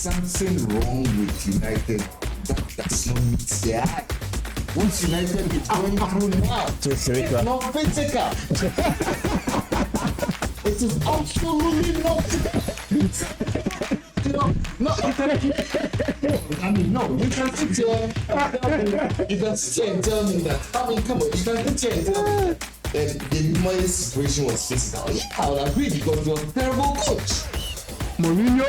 something wrong with United that does not meet the eye. Once United is going through now, it's not physical. It is absolutely not. You can sit here and tell me that. I mean, come on, you can sit here and tell me that the money situation was physical. Yeah, I would agree because you're a terrible coach. Mourinho,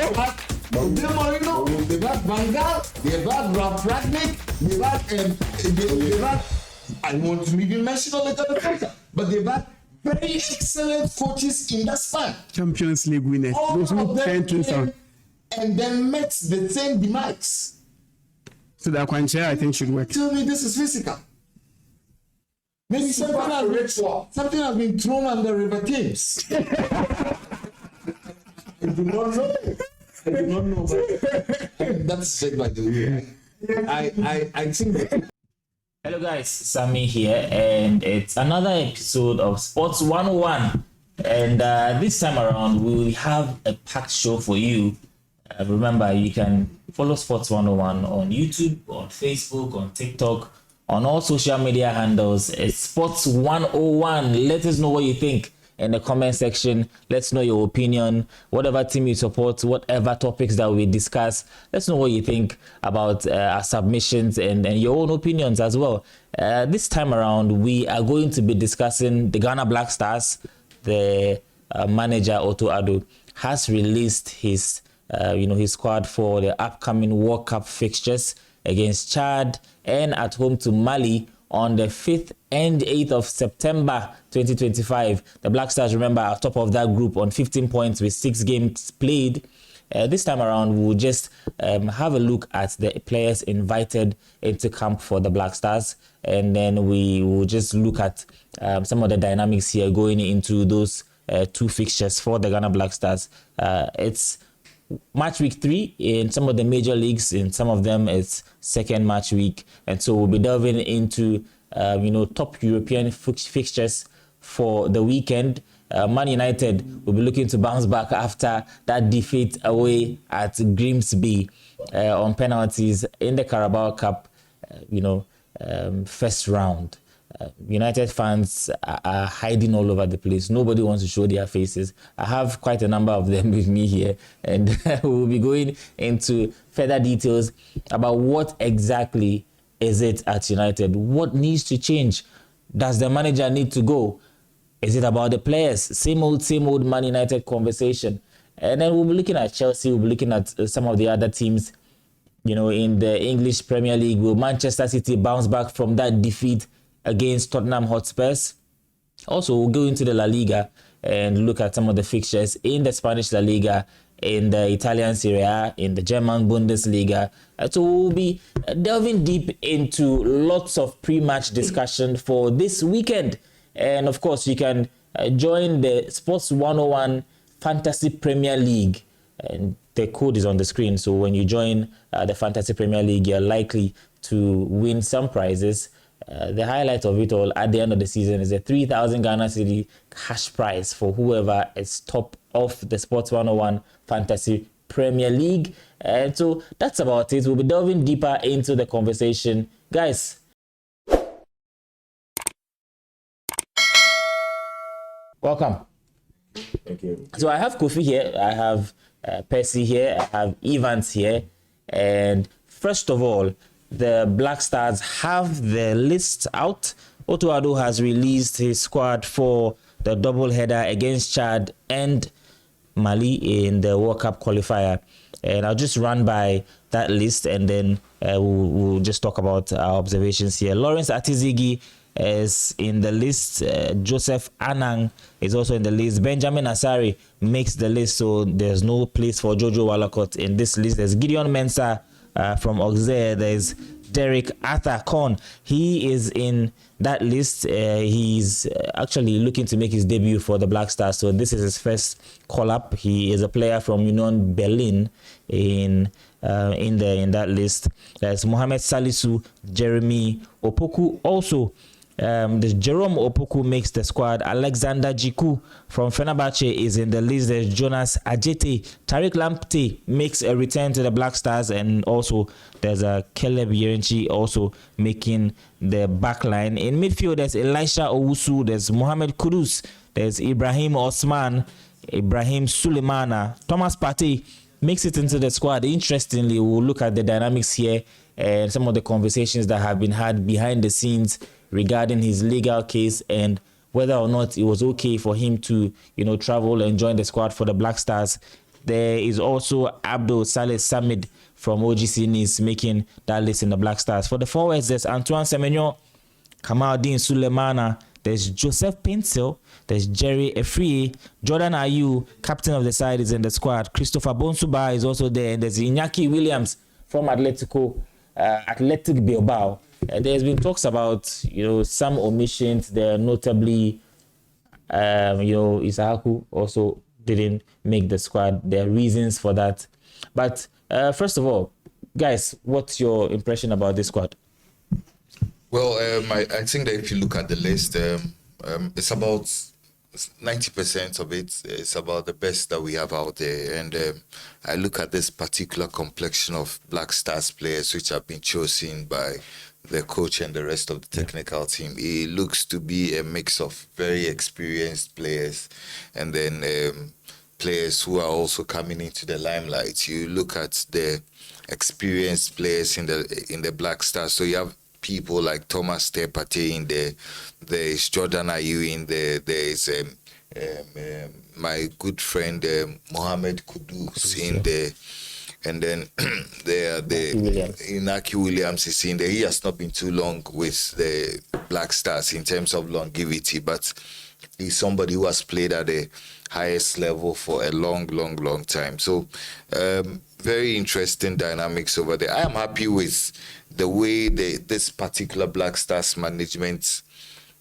they've had Van Gaal, they've had Ralph Ragnick, they've had, I want to even mention all the other, but they've had very excellent coaches in that span. Champions League winners. Those who came and then met the same demise. So that Kwanche, I think, should work. Tell me this is physical. Maybe something has been thrown on the River Thames. I do not know. But that's said by the way. I think that. Hello guys, Sammy here, and it's another episode of Sports 101. And this time around, we will have a packed show for you. Remember, you can follow Sports 101 on YouTube, on Facebook, on TikTok, on all social media handles. It's Sports 101. Let us know what you think in the comment section. Let's know your opinion, whatever team you support, whatever topics that we discuss. Let's know what you think about our submissions and your own opinions as well. This time around, we are going to be discussing the Ghana Black Stars. The manager Otto Addo has released his his squad for the upcoming World Cup fixtures against Chad and at home to Mali on the 5th and 8th of September 2025. The Black Stars, remember, are top of that group on 15 points with 6 games played. This time around, we'll just have a look at the players invited into camp for the Black Stars, and then we will just look at some of the dynamics here going into those 2 fixtures for the Ghana Black Stars. It's match week 3 in some of the major leagues. In some of them, it's second match week, and so we'll be delving into top European fixtures for the weekend. Man United will be looking to bounce back after that defeat away at Grimsby on penalties in the Carabao Cup, first round. United fans are hiding all over the place. Nobody wants to show their faces. I have quite a number of them with me here, and we'll be going into further details about what exactly is it at United. What needs to change? Does the manager need to go? Is it about the players? Same old Man United conversation. And then we'll be looking at Chelsea. We'll be looking at some of the other teams, in the English Premier League. Will Manchester City bounce back from that defeat against Tottenham Hotspurs? Also, we'll go into the La Liga and look at some of the fixtures in the Spanish La Liga, in the Italian Serie A, in the German Bundesliga. So we'll be delving deep into lots of pre-match discussion for this weekend. And of course, you can join the Sports 101 Fantasy Premier League. And the code is on the screen. So when you join the Fantasy Premier League, you're likely to win some prizes. The highlight of it all at the end of the season is a 3,000 Ghana Cedi cash prize for whoever is top of the Sports 101 Fantasy Premier League. And so that's about it. We'll be delving deeper into the conversation. Guys, welcome. Thank you. So I have Kofi here, I have Percy here, I have Evans here. And first of all, the Black Stars have the list out. Otto Addo has released his squad for the double header against Chad and Mali in the World Cup qualifier. And I'll just run by that list, and then we'll just talk about our observations here. Lawrence Atizigi is in the list. Joseph Anang is also in the list. Benjamin Asari makes the list, so there's no place for Jojo Walcott in this list. There's Gideon Mensah from Auxerre. There's Derek Arthur Korn. He is in that list. He's actually looking to make his debut for the Black Stars, so this is his first call-up. He is a player from Union Berlin in that list. There's Mohamed Salisu, Jeremy Opoku, also The Jerome Opoku makes the squad. Alexander Jiku from Fenerbahce is in the list. There's Jonas Ajete. Tariq Lamptey makes a return to the Black Stars, and also there's a Caleb Yerenchi also making the back line. In midfield, there's Elisha Owusu, there's Mohamed Kudus, there's Ibrahim Osman, Ibrahim Sulemana, Thomas Partey makes it into the squad. Interestingly, we'll look at the dynamics here and some of the conversations that have been had behind the scenes regarding his legal case and whether or not it was okay for him to, travel and join the squad for the Black Stars. There is also Abdul Saleh Samid from OGC Nice making that list in the Black Stars. For the forwards, there's Antoine Semenyo, Kamaldeen Sulemana, there's Joseph Pencil, there's Jerry Efrie, Jordan Ayew, captain of the side, is in the squad. Christopher Bonsuba is also there, and there's Iñaki Williams from Athletic Bilbao. There's been talks about, some omissions there, notably, Isahaku also didn't make the squad. There are reasons for that. But first of all, guys, what's your impression about this squad? Well, I think that if you look at the list, it's about 90% of it is about the best that we have out there. And I look at this particular complexion of Black Stars players which have been chosen by the coach and the rest of the technical team. It looks to be a mix of very experienced players and then players who are also coming into the limelight. You look at the experienced players in the Black Stars. So you have people like Thomas Partey in there. There is Jordan Ayew in there. There is my good friend Mohamed Kudus in there. And then Iñaki Williams is in there. He has not been too long with the Black Stars in terms of longevity, but he's somebody who has played at the highest level for a long time. So very interesting dynamics over there. I am happy with the way this particular Black Stars management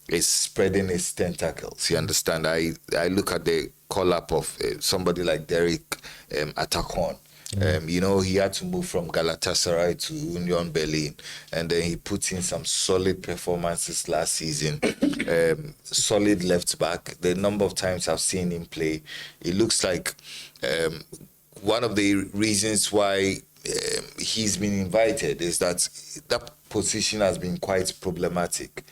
is spreading its tentacles. You understand? I look at the call-up of somebody like Derek Atakon. He had to move from Galatasaray to Union Berlin, and then he put in some solid performances last season. Solid left back. The number of times I've seen him play, it looks like one of the reasons why he's been invited is that position has been quite problematic.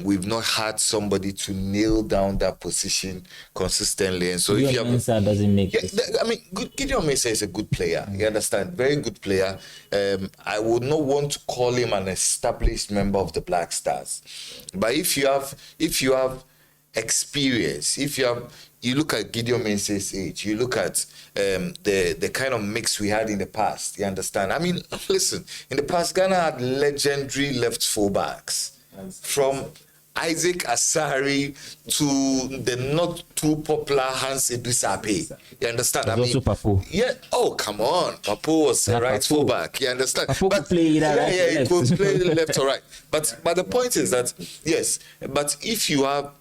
We've not had somebody to nail down that position consistently, and so if you have, doesn't make Gideon Mensah is a good player. You understand, very good player. I would not want to call him an established member of the Black Stars, but if you have experience, you look at Gideon Mensah's age, you look at the kind of mix we had in the past, you understand? I mean, listen, in the past, Ghana had legendary left fullbacks, from Isaac Asari to the not too popular Hans Edusape. You understand? Also Papo. Yeah. Oh, come on. Papo was a right fullback. You understand? Papo could play either right or he left. could play left or right. But the point is that, yes, but if you have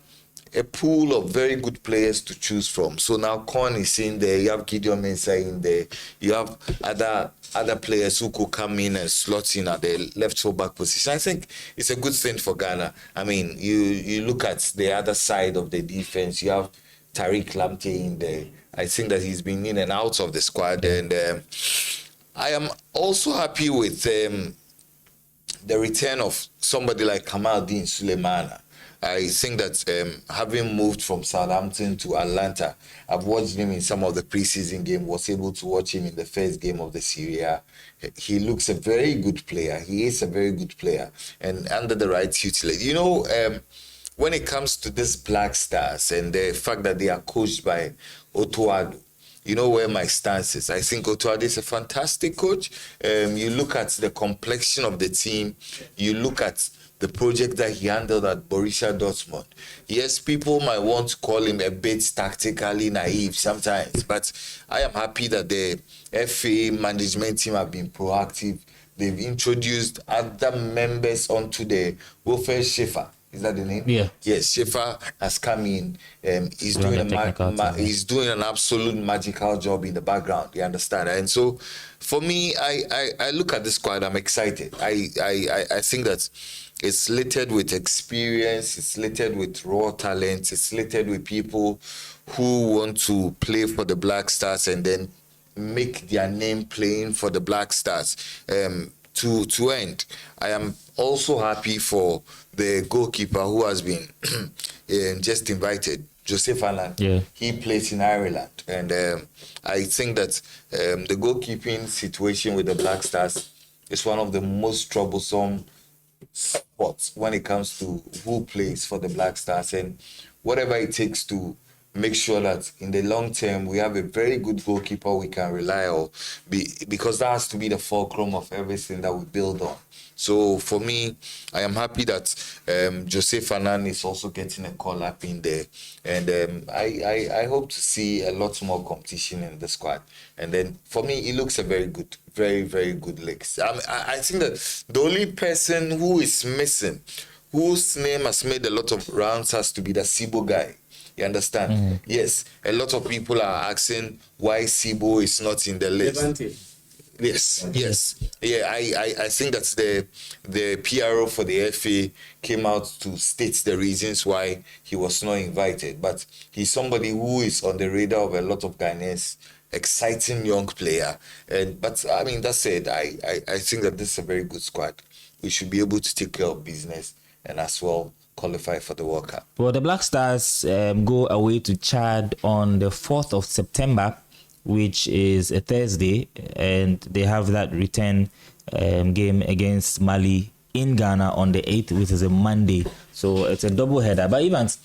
a pool of very good players to choose from. So now Korn is in there, you have Gideon Mensah in there, you have other players who could come in and slot in at the left full-back position. I think it's a good thing for Ghana. I mean, you look at the other side of the defense, you have Tariq Lamptey in there. I think that he's been in and out of the squad, and I am also happy with the return of somebody like Kamaldeen Sulemana. I think that having moved from Southampton to Atlanta, I've watched him in some of the preseason game, was able to watch him in the first game of the Serie A. He looks a very good player. He is a very good player. And under the right tutelage, when it comes to this Black Stars and the fact that they are coached by Otuado, you know where my stance is. I think Otuado is a fantastic coach. You look at the complexion of the team. You look at the project that he handled at Borussia Dortmund. Yes, people might want to call him a bit tactically naive sometimes, but I am happy that the FA management team have been proactive. They've introduced other members onto the Wilfred Schäfer. Is that the name? Yeah. Yes, Schäfer has come in. He's doing an absolute magical job in the background. You understand? And so, for me, I look at the squad. I'm excited. I think that It's littered with experience, it's littered with raw talent, it's littered with people who want to play for the Black Stars and then make their name playing for the Black Stars. To end, I am also happy for the goalkeeper who has been just invited, Joseph Allen. Yeah. He plays in Ireland, and I think that the goalkeeping situation with the Black Stars is one of the most troublesome spots when it comes to who plays for the Black Stars, and whatever it takes to make sure that in the long term we have a very good goalkeeper we can rely on, because that has to be the fulcrum of everything that we build on. So for me, I am happy that Jose Fernand is also getting a call up in there, and I hope to see a lot more competition in the squad. And then for me, it looks a very good, very good legs. I think that the only person who is missing, whose name has made a lot of rounds, has to be the Sibo guy. You understand? Yes, a lot of people are asking why Sibo is not in the list. Yes. Yeah, I think that's the PRO for the FA came out to state the reasons why he was not invited. But he's somebody who is on the radar of a lot of Ghanaians, exciting young player. But I mean, that said, I think that this is a very good squad. We should be able to take care of business and as well qualify for the World Cup. Well, the Black Stars go away to Chad on the 4th of September, which is a Thursday, and they have that return game against Mali in Ghana on the 8th, which is a Monday. So it's a double header. But Evans,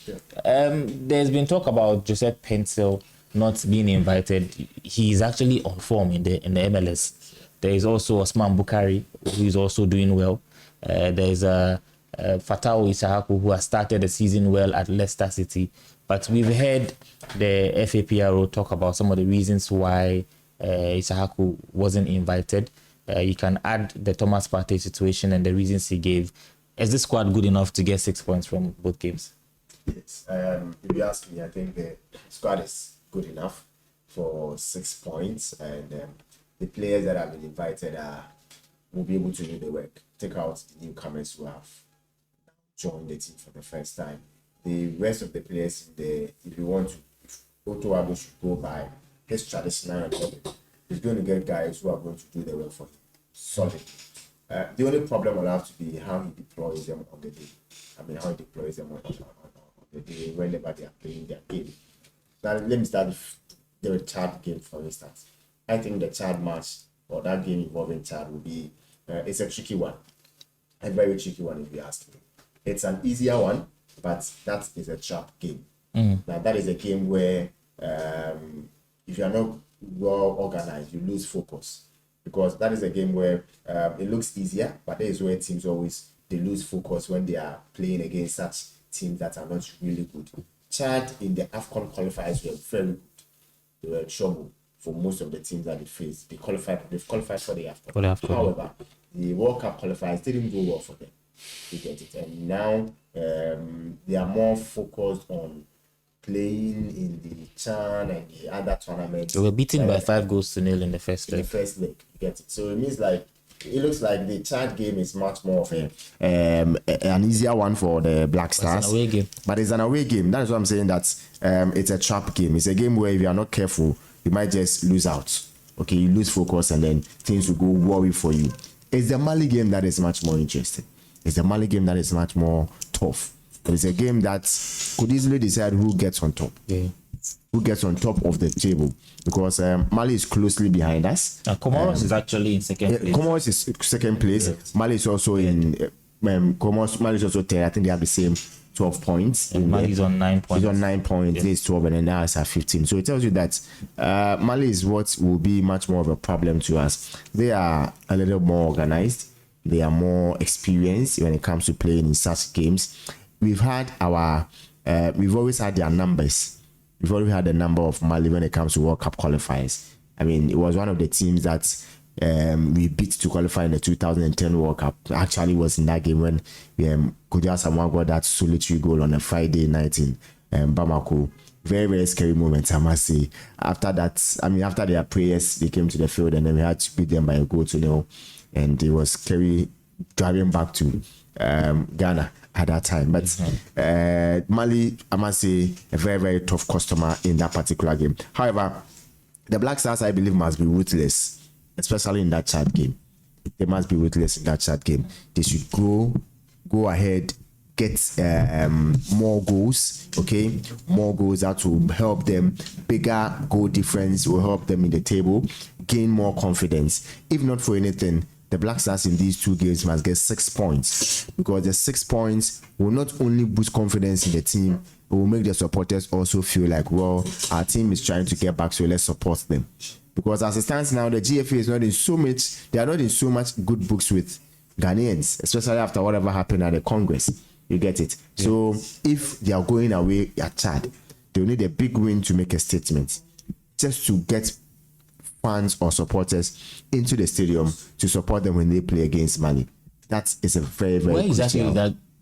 there's been talk about Joseph Pencil not being invited. He's actually on form in the MLS. There is also Osman Bukari, who is also doing well. There's Fatau Isahaku, who has started the season well at Leicester City. But we've heard the FAPRO talk about some of the reasons why Isahaku wasn't invited. You can add the Thomas Partey situation and the reasons he gave. Is this squad good enough to get 6 points from both games? Yes. If you ask me, I think the squad is good enough for 6 points, and the players that have been invited will be able to do the work. Take out the newcomers who have joined the team for the first time. The rest of the players in there, if you want to, if Otto Addo should go by his traditional record, he's going to get guys who are going to do the work for him. Solid. The only problem will have to be how he deploys them on the day. I mean, how he deploys them on the day whenever they are playing their game. Now, let me start with the Chad game, for instance. I think the Chad match, or that game involving Chad, will be it's a tricky one. A very tricky one, if you ask me. It's an easier one, but that is a trap game. Now, that is a game where if you are not well organized, you lose focus. Because that is a game where it looks easier, but that is where teams they lose focus when they are playing against such teams that are not really good. Chad in the AFCON qualifiers were very good. They were in trouble for most of the teams that they faced. They've qualified for the AFCON. However, the World Cup qualifiers didn't go well for them. You get it. And now they are more focused on playing in the CHAN and the other tournaments. They were beaten by 5-0 in the first leg. In the first leg, you get it. So it means like it looks like the Chad game is much more of an easier one for the Black Stars. It's an away game. But it's an away game. That is what I'm saying. That it's a trap game. It's a game where if you are not careful, you might just lose out. Okay, you lose focus and then things will go worry for you. It's the Mali game that is much more interesting. It's the Mali game that is much more tough. It's a game that could easily decide who gets on top. Yeah. Who gets on top of the table, because Mali is closely behind us. Comoros is actually in second place. Comoros is second place. Yes. Mali is also in Comoros. Mali is also 10. I think they have the same 12 points. Mali is on 9 points. He's on 9 points. Yeah. He's 12, and then ours are 15. So it tells you that Mali is what will be much more of a problem to us. They are a little more organized. They are more experienced when it comes to playing in such games. We've always had their numbers. We've already had the number of Mali when it comes to World Cup qualifiers. I mean, it was one of the teams that we beat to qualify in the 2010 World Cup. Actually, was in that game when Kodja Samoa got that solitary goal on a Friday night in Bamako. Very, very scary moment, I must say. After that, after their prayers, they came to the field and then we had to beat them by a goal to nil. And it was scary driving back to Ghana at that time. But Mali, I must say, a very, very tough customer in that particular game. However, the Black Stars, I believe, must be ruthless, especially in that Chad game. They must be ruthless in that Chad game. They should go ahead, get more goals, okay? More goals that will help them. Bigger goal difference will help them in the table, gain more confidence. If not for anything, the Black Stars in these 2 games must get 6 points, because the 6 points will not only boost confidence in the team, it will make the supporters also feel like, well, our team is trying to get back, so let's support them. Because as it stands now, the GFA is not in so much, they are not in so much good books with Ghanaians, especially after whatever happened at the Congress. You get it? Yeah. So if they are going away at Chad, they'll need a big win to make a statement, just to get fans or supporters into the stadium to support them when they play against Mali. That is a very, very Where exactly is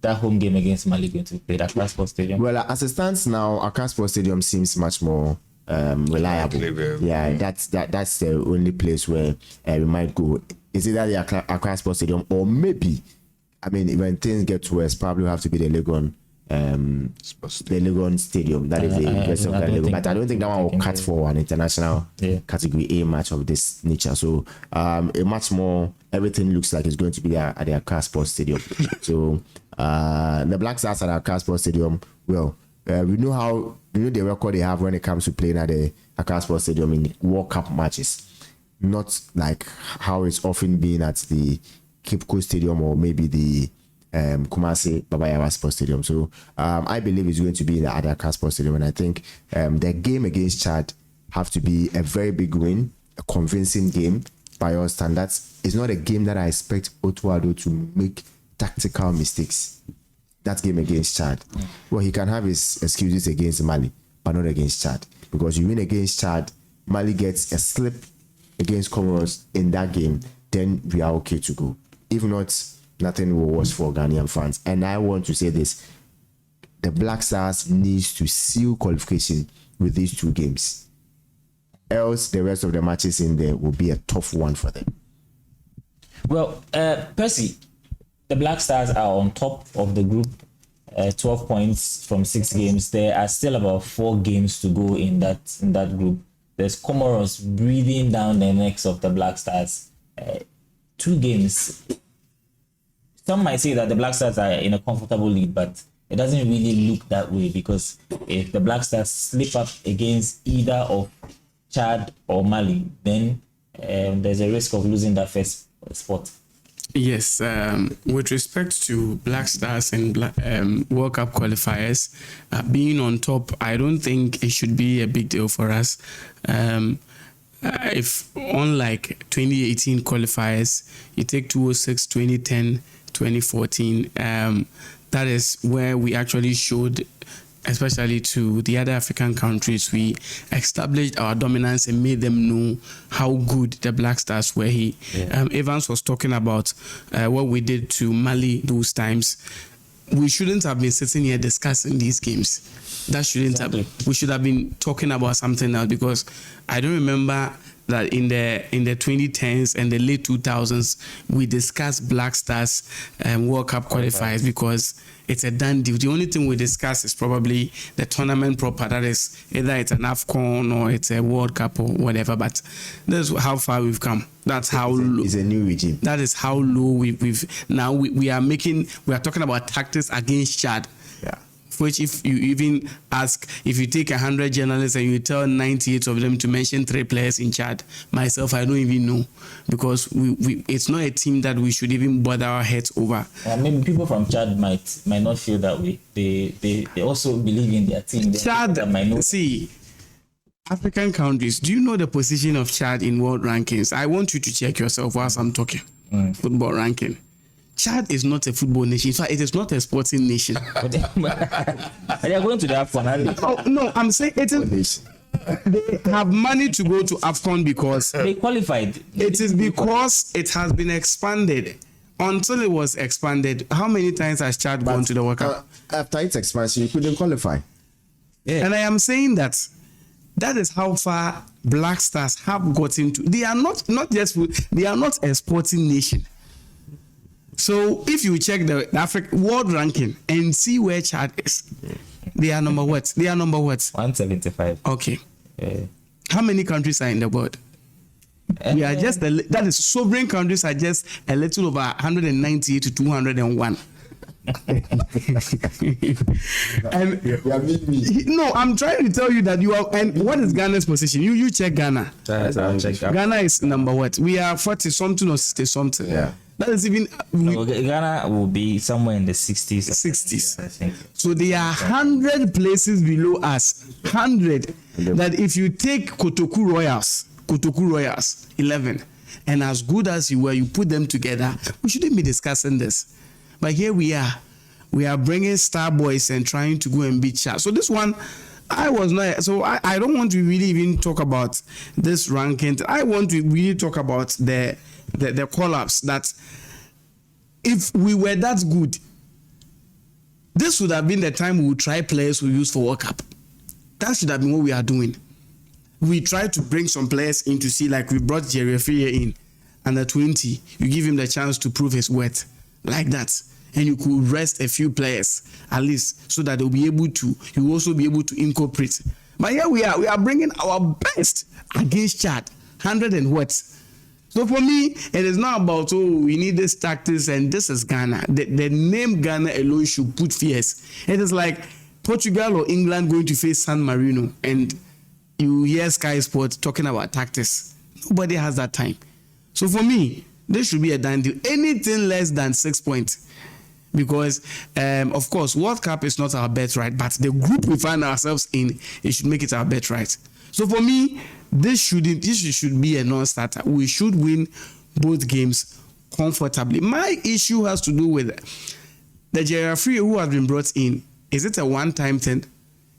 that home game against Mali going to be played? At Accra Sports Stadium? Well, as it stands now, Accra Sports Stadium seems much more reliable. Yeah, that's the only place where we might go. Is either the Accra Sports Stadium, or maybe, I mean, when things get worse, probably have to be the Legon Stadium. That is the rest of the Legon. But I don't think that one will cut for an international category A match of this nature. So a much more, everything looks like it's going to be at the Accra Sports Stadium. So the Black Stars at Accra Sports Stadium, well, we know the record they have when it comes to playing at the Accra Sports Stadium in World Cup matches. Not like how it's often been at the Cape Coast Stadium or maybe the Kumasi Babayawa Sports Stadium. So I believe it's going to be in the Accra Sports Stadium, and I think the game against Chad have to be a very big win, a convincing game by all standards. It's not a game that I expect Otuado to make tactical mistakes. That game against Chad, well, he can have his excuses against Mali, but not against Chad, because you win against Chad, Mali gets a slip against Comoros in that game, then we are okay to go. If not, nothing will worse for Ghanaian fans. And I want to say this: the Black Stars needs to seal qualification with these 2 games, else the rest of the matches in there will be a tough one for them. Well, Percy, the Black Stars are on top of the group, 12 points from 6 games. There are still about 4 games to go in that group. There's Comoros breathing down the necks of the Black Stars. 2 games. Some might say that the Black Stars are in a comfortable lead, but it doesn't really look that way, because if the Black Stars slip up against either of Chad or Mali, then there's a risk of losing that first spot. Yes, with respect to Black Stars and World Cup qualifiers, being on top, I don't think it should be a big deal for us. If unlike 2018 qualifiers, you take 2006, 2010, 2014, that is where we actually showed, especially to the other African countries, we established our dominance and made them know how good the Black Stars were. Evans was talking about what we did to Mali those times. We shouldn't have been sitting here discussing these games. That shouldn't have. We should have been talking about something else, because I don't remember that in the 2010s and the late 2000s we discussed Black Stars World Cup qualifiers, because it's a done deal. The only thing we discuss is probably the tournament proper. That is either it's an AFCON or it's a World Cup or whatever. But that's how far we've come. That's how low. It's a new regime. That is how low we've now we are making. We are talking about tactics against Chad. Yeah. Which, if you even ask, if you take 100 journalists and you tell 98 of them to mention 3 players in Chad, myself, I don't even know, because we it's not a team that we should even bother our heads over. Maybe people from Chad might not feel that way. They also believe in their team. Chad, see, African countries, do you know the position of Chad in world rankings? I want you to check yourself whilst I'm talking. Football ranking. Chad is not a football nation. In fact, it is not a sporting nation. They are going to the AFCON. Oh, no, I'm saying it is. They have money to go to AFCON because they qualified. It is because it has been expanded. Until it was expanded, how many times has Chad gone to the World Cup? After its expansion, you couldn't qualify. Yeah. And I am saying that is how far Black Stars have gotten to. They are not a sporting nation. So if you check the Africa world ranking and see where Chad is, they are number what? 175. Okay. How many countries are in the world? We are just that is sovereign countries are just a little over 198 to 201. And no, I'm trying to tell you that you are. And what is Ghana's position? You check Ghana. Ghana is number what? We are 40 something or 60 something. Yeah. That is even. Ghana will be somewhere in the 60s. 60s. I think. So they are 100 places below us. 100. That if you take Kotoku Royals, 11, and as good as you were, you put them together, we shouldn't be discussing this. But here we are bringing star boys and trying to go and beat Chad. So this one, I don't want to really even talk about this ranking. I want to really talk about the collapse. That if we were that good, this would have been the time we would try players we use for World Cup. That should have been what we are doing. We tried to bring some players in to see, like we brought Jerry Afrie in under 20. You give him the chance to prove his worth like that. And you could rest a few players at least so that they'll be able to, you will also be able to incorporate. But here we are bringing our best against Chad, 100 and what. So for me, it is not about, we need this tactics and this is Ghana. The name Ghana alone should put fears. It is like Portugal or England going to face San Marino and you hear Sky Sports talking about tactics. Nobody has that time. So for me, this should be a done deal. Anything less than 6 points. Because, of course, World Cup is not our bet, right? But the group we find ourselves in, it should make it our bet, right? So for me, this should be a non-starter. We should win both games comfortably. My issue has to do with the Jerry Afrie who has been brought in. Is it a one-time thing?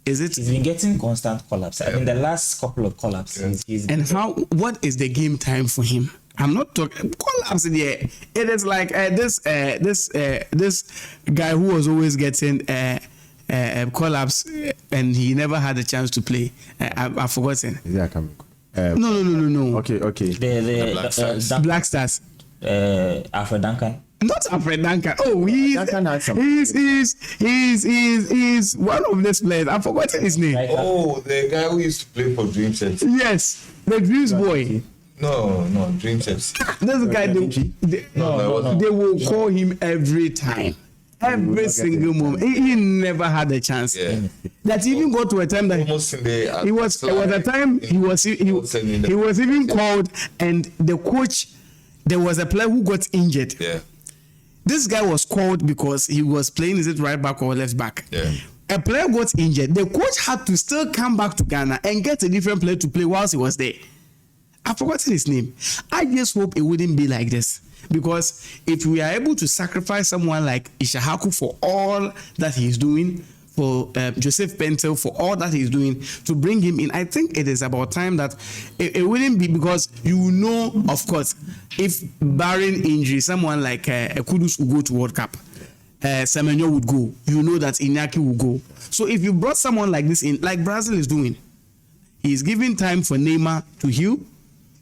Is it? He's been getting constant collapse. I mean, the last couple of collapses. And what is the game time for him? I'm not talking collapse in the air. It is like this guy who was always getting collapse and he never had a chance to play. I've forgotten. Is that coming? No. Okay. The Black Stars. Alfred Duncan. Not Alfred Duncan. Oh, he's one of these players. I've forgotten his name. Oh, the guy who used to play for Dream Sets. Yes, the Dreams boy. No, Dream Sets. This guy, they will call him every time. Every single moment. He never had a chance. Yeah. That he even got to a time that Almost in the he was a time he was even called, and the coach, there was a player who got injured. Yeah. This guy was called because he was playing, is it right back or left back? Yeah. A player got injured. The coach had to still come back to Ghana and get a different player to play whilst he was there. I've forgotten his name. I just hope it wouldn't be like this. Because if we are able to sacrifice someone like Ishahaku for all that he's doing, for Joseph Pentel for all that he's doing, to bring him in, I think it is about time that it wouldn't be, because of course, if barring injury, someone like Kudus will go to World Cup, Semenyo would go, that Iñaki will go. So if you brought someone like this in, like Brazil is doing, he's giving time for Neymar to heal.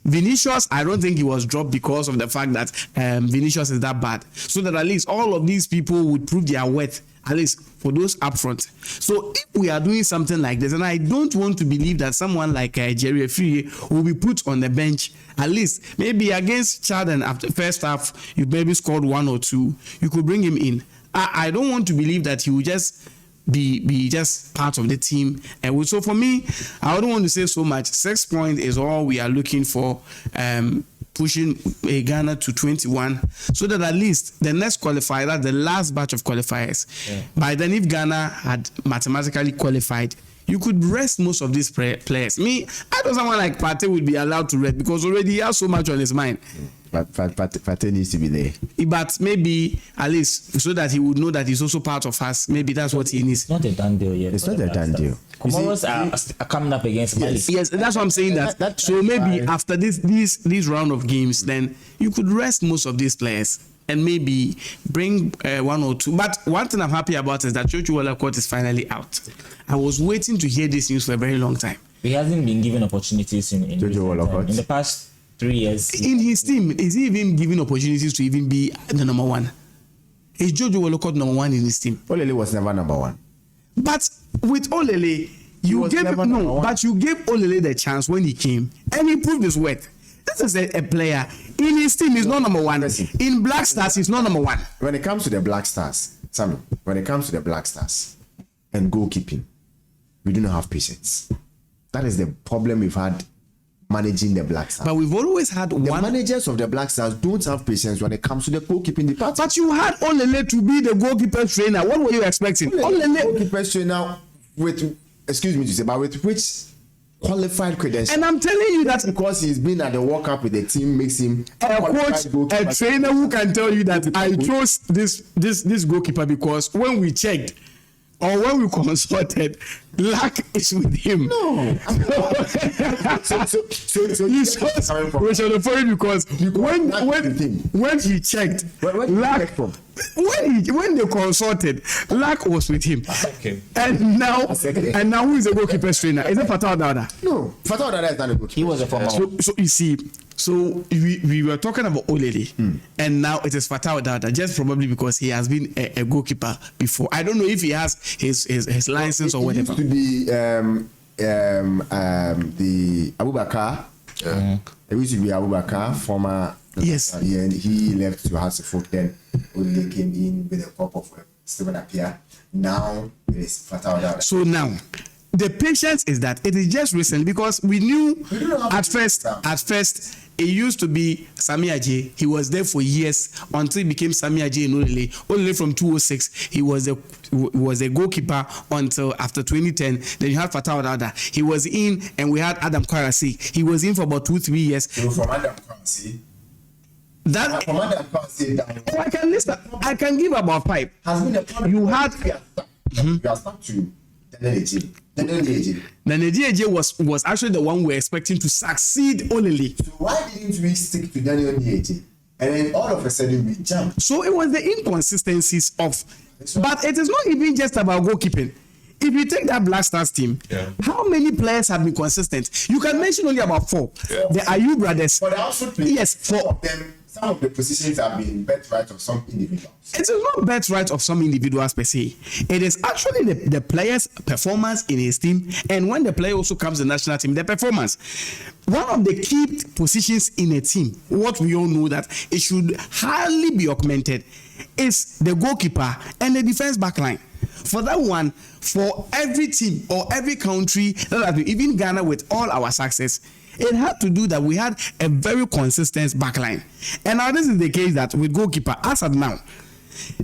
Vinicius, I don't think he was dropped because of the fact that Vinicius is that bad. So that at least all of these people would prove their worth, at least for those up front. So if we are doing something like this, and I don't want to believe that someone like Jerry Afrie will be put on the bench, at least maybe against Chad, and after first half, you maybe scored 1 or 2, you could bring him in. I don't want to believe that he will just be just part of the team. And so for me, I don't want to say so much. 6 points is all we are looking for, pushing Ghana to 21, so that at least the next qualifier, that's the last batch of qualifiers. Yeah. By then, if Ghana had mathematically qualified, you could rest most of these players. I thought someone like Partey would be allowed to rest because already he has so much on his mind. But Partey needs to be there. But maybe at least so that he would know that he's also part of us. Maybe that's what he needs. It's not a done deal yet. It's not a done deal. Comoros are coming up against Mali. Yes, that's what I'm saying. So maybe after this round of games, then you could rest most of these players and maybe bring 1 or 2. But one thing I'm happy about is that Jojo Wallacott is finally out. I was waiting to hear this news for a very long time. He hasn't been given opportunities in the past 3 years. In his team, is he even given opportunities to even be the number 1? is Jojo Wolocott number one in his team? Olele was never number one. But with Olele, you was gave never number one. but you gave Olele the chance when he came, and he proved his worth. This is a player in his team. He's not number one. Listen. In Black Stars, he's not number one. When it comes to the Black Stars, Sammy, when it comes to the Black Stars and goalkeeping, we do not have patience. That is the problem we've had managing the Black Stars. But we've always had The one. managers of the Black Stars don't have patience when it comes to the goalkeeping department. But you had Olele to be the goalkeeper trainer. What were you expecting? Olele. Goalkeeper trainer with, excuse me to say, but with which qualified credentials? And I'm telling you that Because he's been at the World Cup with the team makes him a qualified coach, a goalkeeper. trainer who can tell you that I chose this goalkeeper because when we checked or when we consulted, luck is with him. No. So He chose Richard Ofori because when he checked, Where did he luck check from? when they consulted, luck was with him. Okay. And now Okay. who is the goalkeeper trainer? Is it Fatah Dada? No. Fatah Dada is not a goalkeeper. He was a former. So you see, so we were talking about Olele, and now it is Fatah Dada, just probably because he has been a goalkeeper before. I don't know if he has his license or whatever. It used to be the Abubakar. It used to be Abubakar, former. Yes. Yeah, and he left to House of Folk. Then Olele came in with a pop of Stephen Appiah. Now it is Fatah Dada. So now, the patience is that it is just recent because we knew at first it used to be Sami Aje. He was there for years until he became Sami Aje in Olele. Olele from 2006, he was a goalkeeper until after 2010. Then you had Fatah Dada. He was in, and we had Adam Kwarasi. He was in for about 2-3 years. So from Adam Kwanzi, That from Adam Kwanzi down. oh, I can list. I can give about 5. Has been a problem. You had- You are stuck to Daniel Eji. Nana was actually the one we were expecting to succeed Olele. So why didn't we stick to Daniel Eji? And then all of a sudden we jumped. So it was the inconsistencies of, but it is not even just about goalkeeping. If you take that Black Stars team, how many players have been consistent? You can mention only about 4. The Ayew brothers. But I also think Yes, some 4. of them, some of the positions have been birthright of some individuals. It is not birthright of some individuals per se. It is actually the player's performance in his team, and when the player also comes to the national team, the performance. One of the key positions in a team, what we all know that it should highly be augmented, is the goalkeeper and the defense backline. For that one, for every team or every country that has been, even Ghana with all our success, it had to do that we had a very consistent backline. And now this is the case that with goalkeeper, as of now,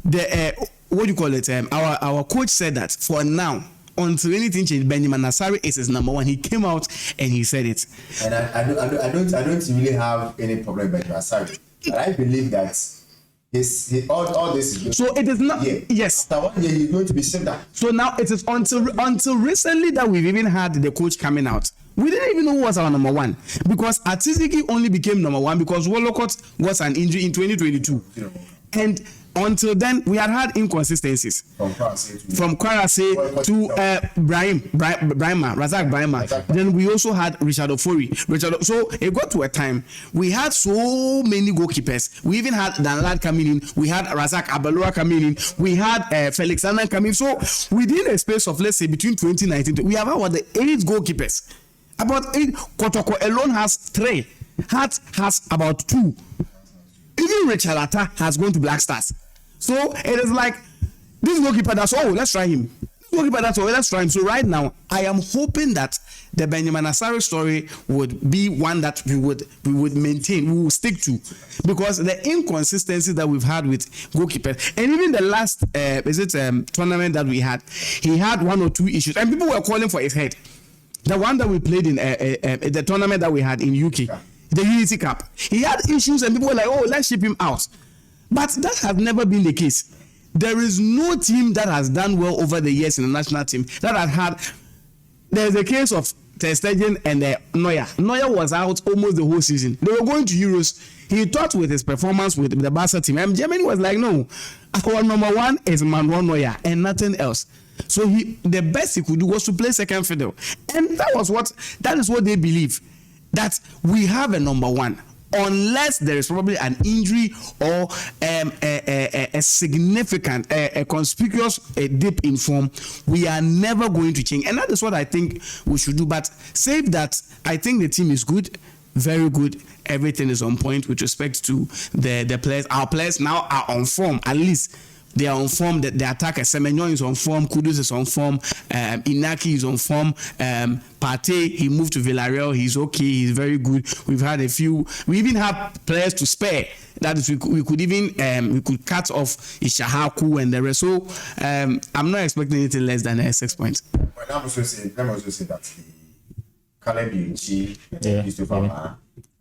the what do you call it? Our coach said that for now, until anything changes, Benjamin Nassari is his number 1. He came out and he said it. And I don't really have any problem with Nassari. But I believe that all this is. So it is not. Yeah. Yes. After 1 year, he's going to be shipped out. So now it is until recently that we've even had the coach coming out. We didn't even know who was our number 1 because Atiziki only became number 1 because Wolocott was an injury in 2022, and until then we had inconsistencies from Kwarase to Razak Brahima. Then we also had Richard Ofori. So it got to a time we had so many goalkeepers. We even had Danlad coming in. We had Razak Abalua coming in. We had Felix Annan coming. So within a space of, let's say, between 2019, we have about the 8 goalkeepers. About 8. Kotoko alone has 3. Hart has about 2. Even Richard Atta has gone to Black Stars. So it is like this goalkeeper, that's all, let's try him. This goalkeeper, that's all, let's try him. So right now, I am hoping that the Benjamin Nassari story would be one that we would maintain, we will stick to, because the inconsistency that we've had with goalkeepers, and even the last tournament that we had, he had 1 or 2 issues, and people were calling for his head. The one that we played in the tournament that we had in UK, the Unity Cup, he had issues, and people were like, "Oh, let's ship him out." But that has never been the case. There is no team that has done well over the years in the national team that has had. There's a case of Ter Stegen and Neuer. Neuer was out almost the whole season. They were going to Euros. He thought with his performance with the Barca team, and Germany was like, "No, our number 1 is Manuel Neuer and nothing else." So the best he could do was to play second fiddle, and that is what they believe, that we have a number 1. unless there is probably an injury or a significant, a conspicuous dip in form, we are never going to change. And that is what I think we should do. But save that, I think the team is good, very good. Everything is on point with respect to the players. Our players now are on form, at least. They are on form. The attacker Semenyo is on form. Kudus is on form. Inaki is on form. Partey, he moved to Villarreal. He's okay. He's very good. We've had a few. We even have players to spare. That is, we could even we could cut off Ishahaku and the rest. So I'm not expecting anything less than 6 points. But let me also say that the Caleb Yunchi and Christopher Ma, I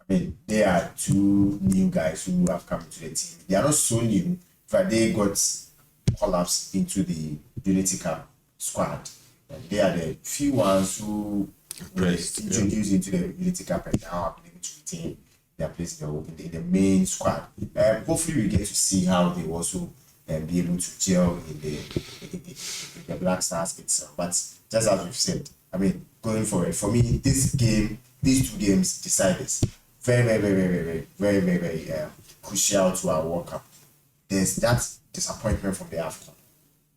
mean, they are two new guys who have come to the team. They are not so new, but they got collapsed into the Unity Cup squad. And they are the few ones who were introduced into the Unity Cup and now are able to retain their place in the main squad. Hopefully, we get to see how they also be able to gel in the Black Stars itself. But just as we've said, I mean, going forward, for me, these two games decide this. Very crucial to our World Cup. There's that disappointment from the AFCON,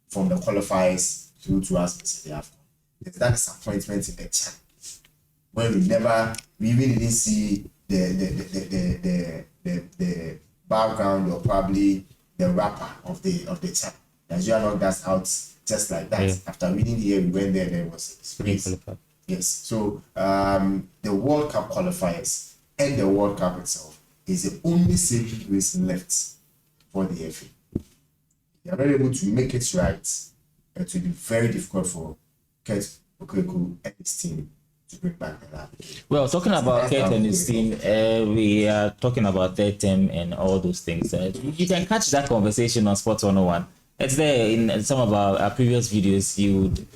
from the qualifiers through to us missing the AFCON. There's that disappointment in the chat where we even didn't see the background or probably the wrapper of the chat. Nigeria knocked us out just like that. Yeah. After winning the year, we went there and there was space. Yes. So the World Cup qualifiers and the World Cup itself is the only saving grace left for the FA. They are not able to make it right. It will be very difficult for Kurt Okoeku and his team to bring back the lab. Well, talking about Kurt and his team, we are talking about third term and all those things. You can catch that conversation on Sports 101. It's there in some of our previous videos. You would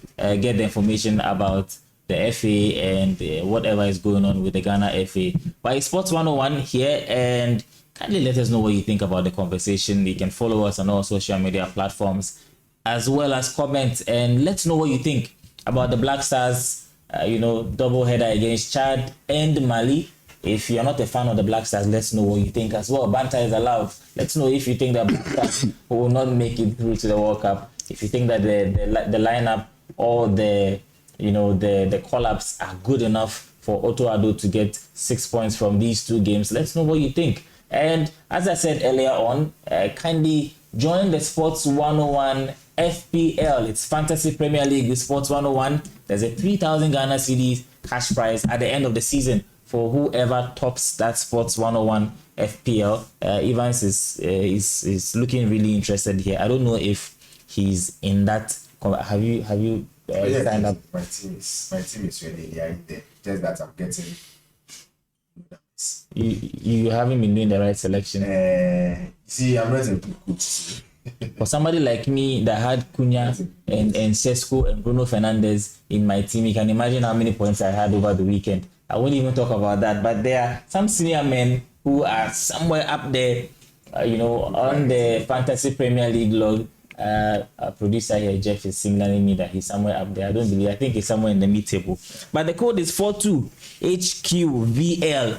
get the information about the FA and whatever is going on with the Ghana FA. But it's Sports 101 here, and kindly let us know what you think about the conversation. You can follow us on all social media platforms, as well as comment, and let's know what you think about the Black Stars, double header against Chad and Mali. If you're not a fan of the Black Stars, let's know what you think as well. Banter is allowed. Let's know if you think that Black Stars will not make it through to the World Cup. If you think that the lineup or the call-ups are good enough for Otto Addo to get 6 points from these two games, let's know what you think. And as I said earlier on, kindly join the Sports 101 FPL. It's Fantasy Premier League with Sports 101. There's a 3,000 Ghana cedis cash prize at the end of the season for whoever tops that Sports 101 FPL. Evans is looking really interested here. I don't know if he's in that. Have you signed up? My team is ready. They are in there. Just that I'm getting. You haven't been doing the right selection. See, I'm not a good coach. For somebody like me that had Cunha and Sesko and Bruno Fernandes in my team, you can imagine how many points I had over the weekend. I won't even talk about that. But there are some senior men who are somewhere up there, on the Fantasy Premier League log. A producer here, Jeff, is signaling me that he's somewhere up there. I think he's somewhere in the mid table. But the code is 42HQVL.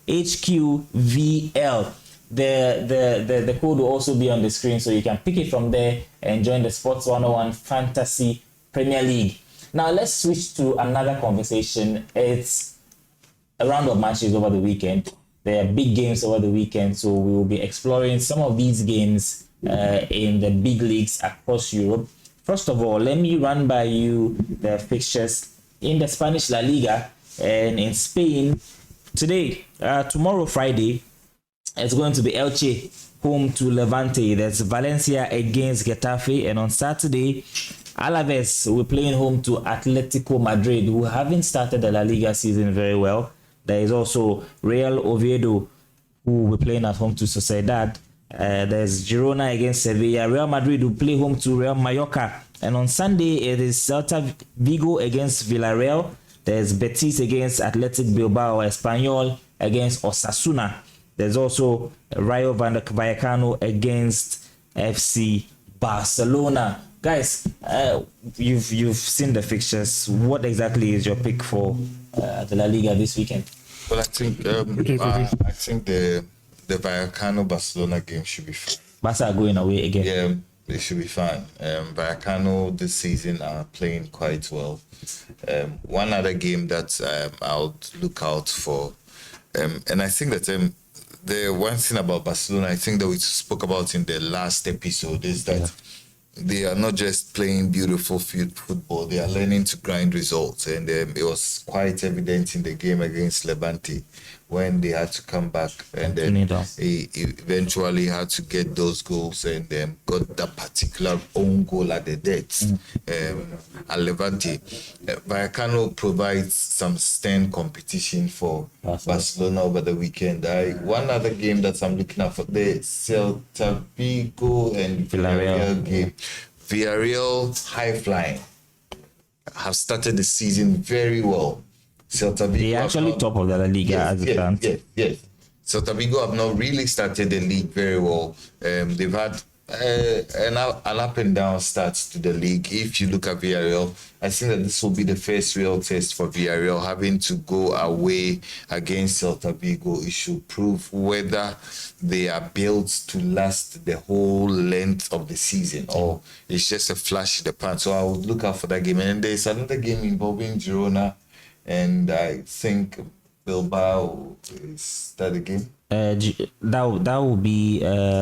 42HQVL. The code will also be on the screen, so you can pick it from there and join the Sports 101 Fantasy Premier League. Now let's switch to another conversation. It's a round of matches over the weekend. There are big games over the weekend, so we will be exploring some of these games in the big leagues across Europe. First of all, let me run by you the fixtures in the Spanish La Liga and in Spain. Today, tomorrow, Friday, it's going to be Elche home to Levante. That's Valencia against Getafe. And on Saturday, Alaves will be playing home to Atletico Madrid, who haven't started the La Liga season very well. There is also Real Oviedo, who will be playing at home to Sociedad. There's Girona against Sevilla. Real Madrid will play home to Real Mallorca. And on Sunday, it is Celta Vigo against Villarreal. There's Betis against Athletic Bilbao. Espanyol against Osasuna. There's also Rayo Vallecano against FC Barcelona. Guys, you've seen the fixtures. What exactly is your pick for the La Liga this weekend? Well, I think I think the Vallecano Barcelona game should be fine. Barca are going away again. Yeah, it should be fine. Vallecano this season are playing quite well. One other game that I'll look out for, and I think that the one thing about Barcelona, I think that we spoke about in the last episode, is that they are not just playing beautiful football, they are learning to grind results. And it was quite evident in the game against Levante when they had to come back and then he eventually had to get those goals and got that particular own goal at the death at Levante. Vallecano provides some stern competition for Barcelona over the weekend. One other game that I'm looking at for the Celta Vigo and Villarreal game. Villarreal high flying have started the season very well. Celta Vigo they actually top of the La Liga as it stands. Yes. Celta Vigo have not really started the league very well. They've had an up and down start to the league. If you look at Villarreal, I think that this will be the first real test for Villarreal, having to go away against Celta Vigo. It should prove whether they are built to last the whole length of the season or it's just a flash in the pan. So I would look out for that game. And then there's another game involving Girona, and I think Bilbao. Is that the game? That will be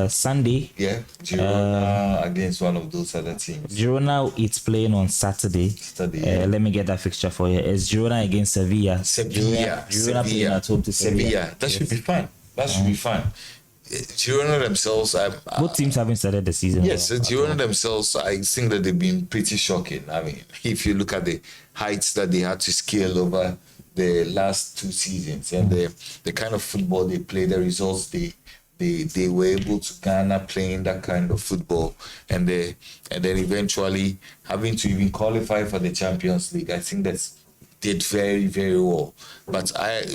Sunday. Yeah, Girona against one of those other teams. Girona it's playing on Saturday. Let me get that fixture for you. It's Girona against Sevilla. Girona playing at home to Sevilla. That should be fine. That should be fine. Girona themselves, both teams haven't started the season. Yes, Girona themselves, I think that they've been pretty shocking. I mean, if you look at the heights that they had to scale over the last 2 seasons and the kind of football they play, the results they were able to garner playing that kind of football, and then eventually having to even qualify for the Champions League, I think that's did very, very well. But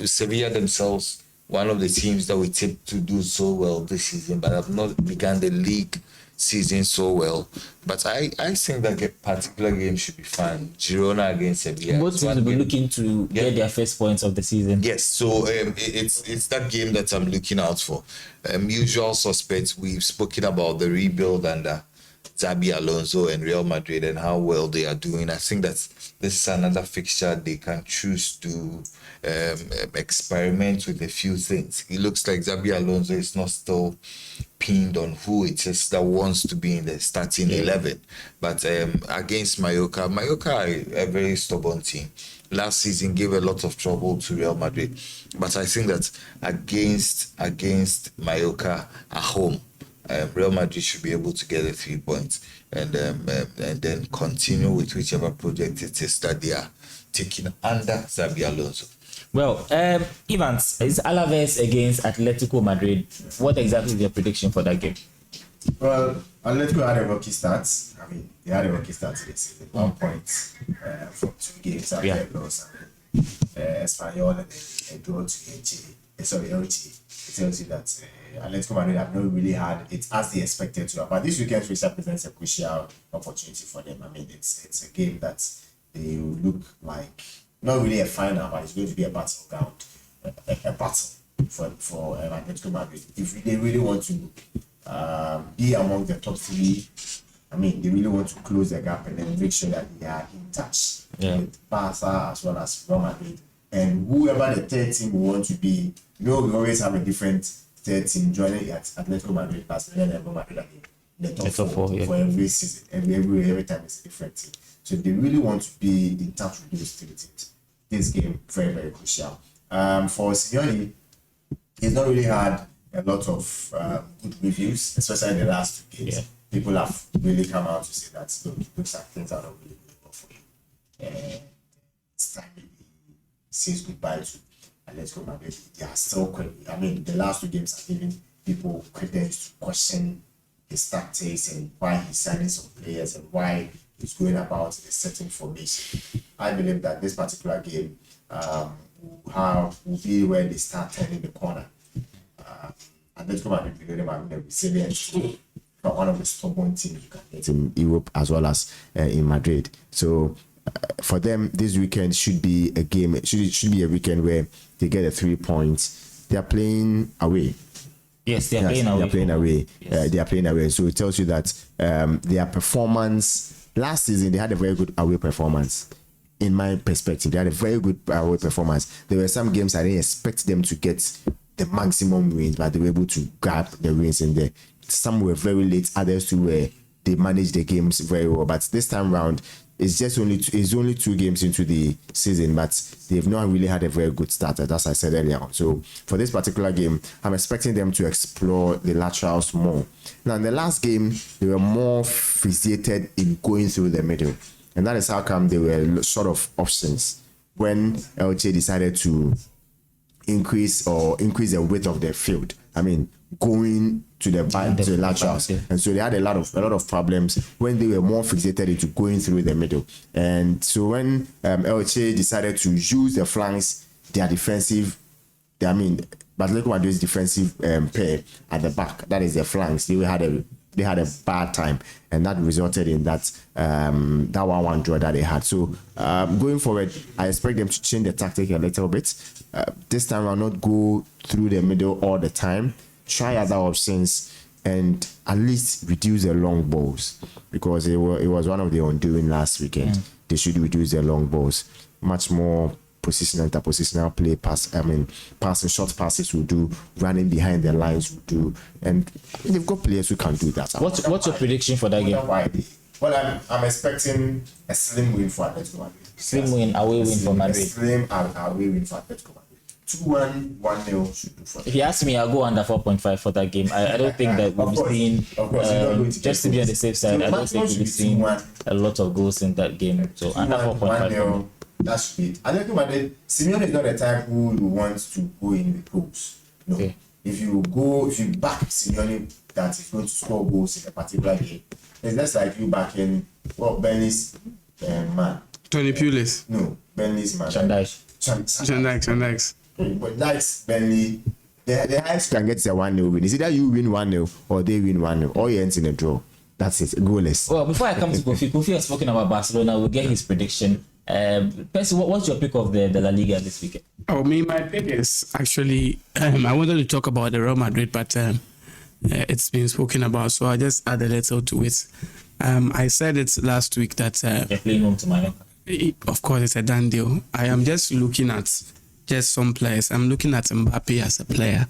Sevilla themselves, one of the teams that we tipped to do so well this season, but have not begun the league season so well. But I think that particular game should be fun. Girona against Sevilla. Both teams will be looking to get their first points of the season. Yes, so it's that game that I'm looking out for. Usual suspects, we've spoken about the rebuild under Xabi Alonso and Real Madrid and how well they are doing. I think that this is another fixture they can choose to experiment with a few things. It looks like Xabi Alonso is not still pinned on who it is that wants to be in the starting 11. But against Mallorca are a very stubborn team. Last season gave a lot of trouble to Real Madrid. But I think that against Mallorca at home, Real Madrid should be able to get the 3 points and then continue with whichever project it is that they are taking under Xabi Alonso. Well, Evans, it's Alaves against Atletico Madrid. What exactly is your prediction for that game? Well, Atletico had a rocky start. I mean, they had a rocky start to the season. 1 point from 2 games after a loss. Espanyol and a draw to Elche. It tells you that Atletico Madrid have not really had it as they expected to have. But this weekend's result presents a crucial opportunity for them. I mean, it's a game that they will look like not really a final, but it's going to be a battleground, a battle for Atletico Madrid. If they really want to be among the top 3, I mean, they really want to close the gap and then make sure that they are in touch with Barca as well as Real Madrid. And whoever the third team will want to be, we always have a different third team joining at Atletico Madrid, Barcelona, and Real Madrid in the top 4 for every season. Every time it's a different team. So they really want to be in touch with those 3 teams. This game, very, very crucial. For Simeone, he's not really had a lot of good reviews, especially in the last 2 games. Yeah. People have really come out to say that, look, those are things that are not really good enough for you. It's time he says goodbye to Atletico Madrid. They are still, I mean, the last 2 games are giving people credence to question his tactics and why he's signing some players and why he's going about a certain formation. I believe that this particular game will be where they start turning the corner. Atletico Madrid have been resilient, but one of the stubborn teams you can get in Europe as well as in Madrid. So for them, this weekend should be a game. It should be a weekend where they get the 3 points. They are playing away. Yes, they are playing away. They are playing away. Yes. They are playing away. So it tells you that their performance last season, they had a very good away performance. In my perspective, they had a very good away performance. There were some games I didn't expect them to get the maximum wins, but they were able to grab the wins in there. Some were very late, others too were they managed the games very well. But this time round, it's only 2 games into the season, but they've not really had a very good start, as I said earlier on. So for this particular game, I'm expecting them to explore the laterals more. Now in the last game, they were more fixated in going through the middle, and that is how come they were sort of options when LJ decided to increase the width of their field. I mean, going to the laterals, and so they had a lot of problems when they were more fixated into going through the middle. And so when LHA decided to use the flanks, their defensive, but look at this defensive pair at the back. That is the flanks. They had a bad time, and that resulted in that 1-1 draw that they had. So going forward, I expect them to change the tactic a little bit. This time around, not go through the middle all the time. Try other options and at least reduce the long balls, because it was one of the undoing last weekend. They should reduce their long balls. Much more positional, interpositional play, passing short passes will do, running behind the lines will do, and they've got players who can do that. What's your prediction for that game? Well, I'm expecting a slim win for Atletico Madrid. Slim win, away win for Madrid. A slim away win for Atletico Madrid. 2-1, 1-0 should do for them. If you ask me, I'll go under 4.5 for that game. I don't think that we'll be seeing, just to be on the safe side, I don't think we'll be seeing a lot of goals in that game. So under 4.5. That should be it. I think Simeone is not the type who wants to go in with goals. No. Okay. If you back Simeone that is going to score goals in a particular game, it's just like you backing Burnley's man. Tony Pulis. No, Burnley's man. Shandykes. But that's Burnley. The highest can get a 1-0 win. It's either you win 1-0 or they win 1-0, or you ends in a draw. That's it, goalless. Well, before I come to Kofi has spoken about Barcelona. We'll get his prediction. Percy, what's your pick of the La Liga this weekend? My pick is actually, I wanted to talk about the Real Madrid, but it's been spoken about, so I just add a little to it. I said it last week that they're playing home to Mallorca. Of course, it's a done deal. I am just looking at some players. I'm looking at Mbappe as a player.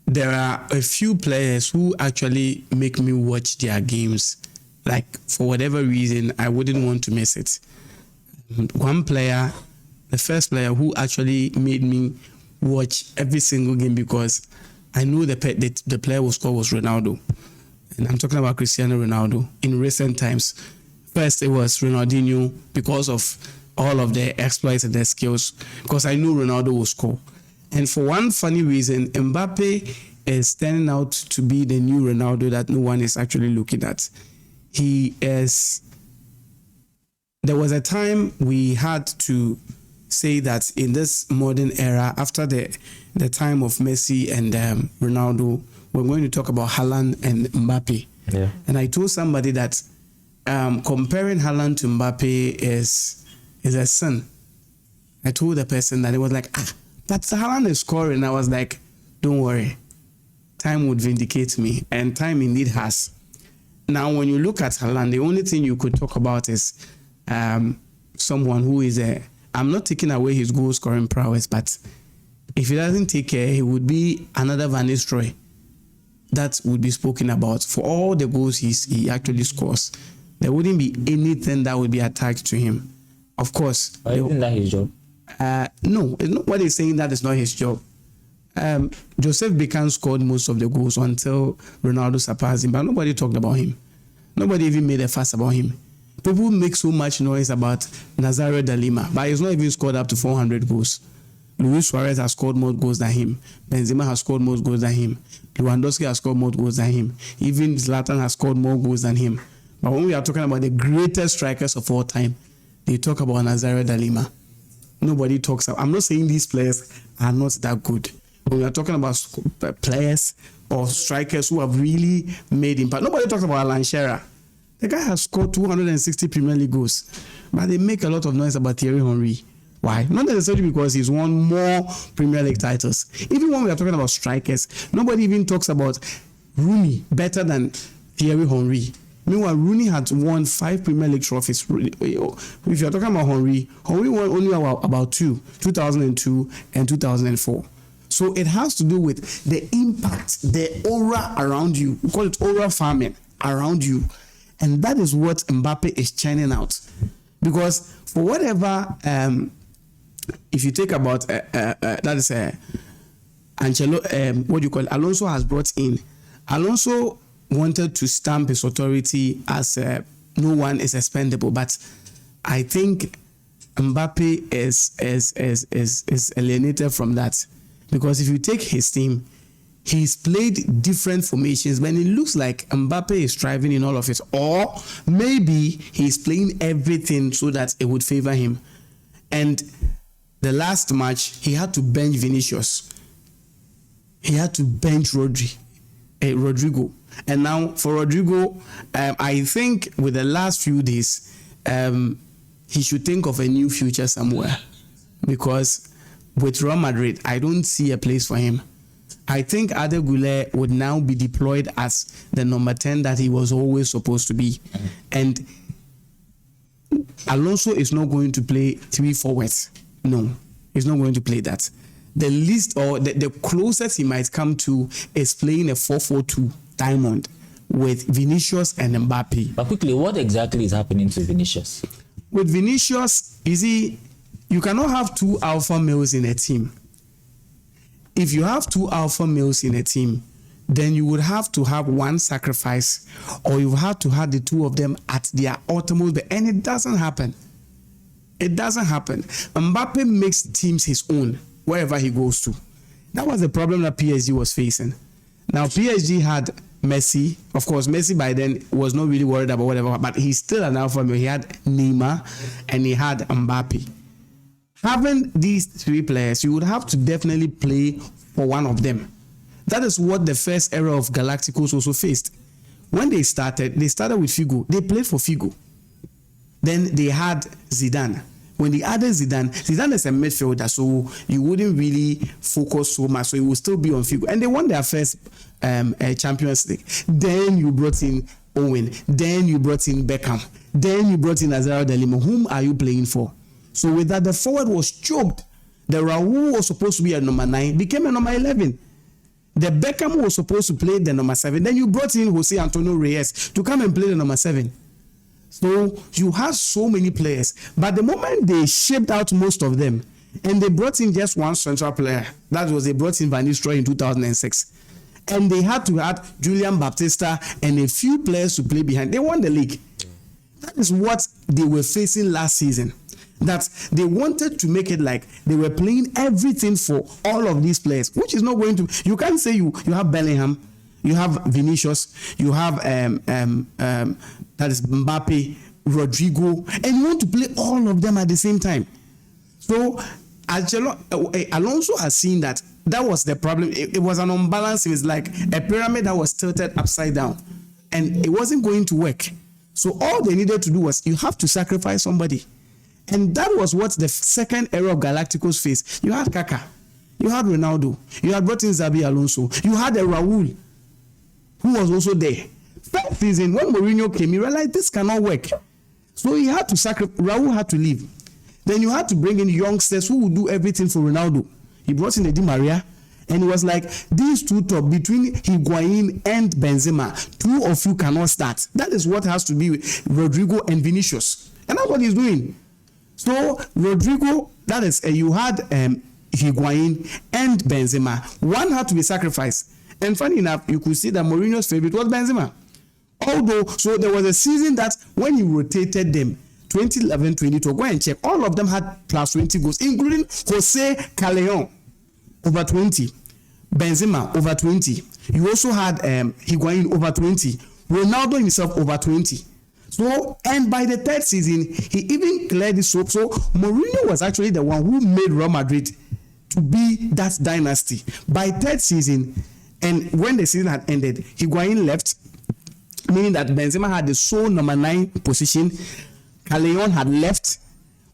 There are a few players who actually make me watch their games. Like, for whatever reason, I wouldn't want to miss it. One player, the first player who actually made me watch every single game, because I knew the player who scored was Ronaldo. And I'm talking about Cristiano Ronaldo. In recent times, first it was Ronaldinho because of all of their exploits and their skills, because I knew Ronaldo would score. And for one funny reason, Mbappe is turning out to be the new Ronaldo that no one is actually looking at. There was a time we had to say that in this modern era, after the time of Messi and Ronaldo, we're going to talk about Haaland and Mbappe. Yeah. And I told somebody that comparing Haaland to Mbappe is a sin. I told the person that it was like, but Haaland is scoring. I was like, don't worry, time would vindicate me, and time indeed has. Now, when you look at Haaland, the only thing you could talk about is someone who is I'm not taking away his goal scoring prowess, but if he doesn't take care, he would be another Van Nistelrooy that would be spoken about for all the goals he actually scores. There wouldn't be anything that would be attached to him. Of course. Isn't that his job? No, nobody's saying that is not his job. Joseph Bican scored most of the goals until Ronaldo surpassed him, but nobody talked about him. Nobody even made a fuss about him. People make so much noise about Nazario de Lima, but he's not even scored up to 400 goals. Luis Suarez has scored more goals than him. Benzema has scored more goals than him. Lewandowski has scored more goals than him. Even Zlatan has scored more goals than him. But when we are talking about the greatest strikers of all time, they talk about Nazario de Lima. Nobody talks about. I'm not saying these players are not that good. When we are talking about players or strikers who have really made impact, nobody talks about Alan Shearer. The guy has scored 260 Premier League goals, but they make a lot of noise about Thierry Henry. Why? Not necessarily because he's won more Premier League titles. Even when we are talking about strikers, nobody even talks about Rooney better than Thierry Henry. Meanwhile, Rooney had won 5 Premier League trophies. If you're talking about Henry won only about 2, 2002 and 2004. So it has to do with the impact, the aura around you. We call it aura farming around you. And that is what Mbappe is churning out. Because for whatever, if you take about, that is what do you call it? Alonso has brought in. Alonso wanted to stamp his authority as no one is expendable. But I think Mbappe is alienated from that. Because if you take his team, he's played different formations, but it looks like Mbappe is thriving in all of it. Or maybe he's playing everything so that it would favor him. And the last match, he had to bench Vinicius. He had to bench Rodrigo. And now for Rodrigo, I think with the last few days, he should think of a new future somewhere. Because with Real Madrid, I don't see a place for him. I think Arda Güler would now be deployed as the number 10 that he was always supposed to be. And Alonso is not going to play 3 forwards. No, he's not going to play that. The least or the closest he might come to is playing a 4-4-2 diamond with Vinicius and Mbappe. But quickly, what exactly is happening to Vinicius? With Vinicius, you cannot have 2 alpha males in a team. If you have 2 alpha males in a team, then you would have to have one sacrifice, or you have to have the 2 of them at their utmost, and it doesn't happen. It doesn't happen. Mbappe makes teams his own wherever he goes to. That was the problem that PSG was facing. Now PSG had Messi. Of course, Messi by then was not really worried about whatever, but he's still an alpha male. He had Neymar and he had Mbappe. Having these 3 players, you would have to definitely play for one of them. That is what the first era of Galacticos also faced. When they started with Figo. They played for Figo. Then they had Zidane. When they added Zidane is a midfielder, so you wouldn't really focus so much, so it would still be on Figo. And they won their first Champions League. Then you brought in Owen. Then you brought in Beckham. Then you brought in Azario De Lima. Whom are you playing for? So with that, the forward was choked. The Raul was supposed to be a number 9, became a number 11. The Beckham was supposed to play the number 7. Then you brought in Jose Antonio Reyes to come and play the number 7. So you had so many players. But the moment they shipped out most of them, and they brought in just one central player, that was they brought in Van Nistelrooy in 2006. And they had to add Julian Baptista and a few players to play behind. They won the league. That is what they were facing last season. That they wanted to make it like they were playing everything for all of these players, which is not going to. You can't say you have Bellingham, you have Vinicius, you have that is Mbappe, Rodrigo, and you want to play all of them at the same time. So Alonso has seen that was the problem. It was an unbalance. It was like a pyramid that was tilted upside down, and it wasn't going to work. So all they needed to do was you have to sacrifice somebody. And that was what the second era of Galacticos faced. You had Kaká, you had Ronaldo, you had brought in Xabi Alonso, you had a Raul, who was also there. First season, when Mourinho came, he realized this cannot work. So he had to sacrifice, Raul had to leave. Then you had to bring in youngsters who would do everything for Ronaldo. He brought in Di Maria, and it was like, these 2 top, between Higuain and Benzema, 2 of you cannot start. That is what has to be with Rodrigo and Vinicius. And that's what he's doing. So Rodrigo, that is, you had Higuain and Benzema. One had to be sacrificed. And funny enough, you could see that Mourinho's favorite was Benzema. Although, so there was a season that when he rotated them, 2011-22, go and check, all of them had plus 20 goals, including Jose Callejon, over 20. Benzema, over 20. You also had Higuain, over 20. Ronaldo himself, over 20. So, and by the 3rd season, he even cleared the soap. So, Mourinho was actually the one who made Real Madrid to be that dynasty. By 3rd season, and when the season had ended, Higuain left, meaning that Benzema had the sole number 9 position. Callejon had left,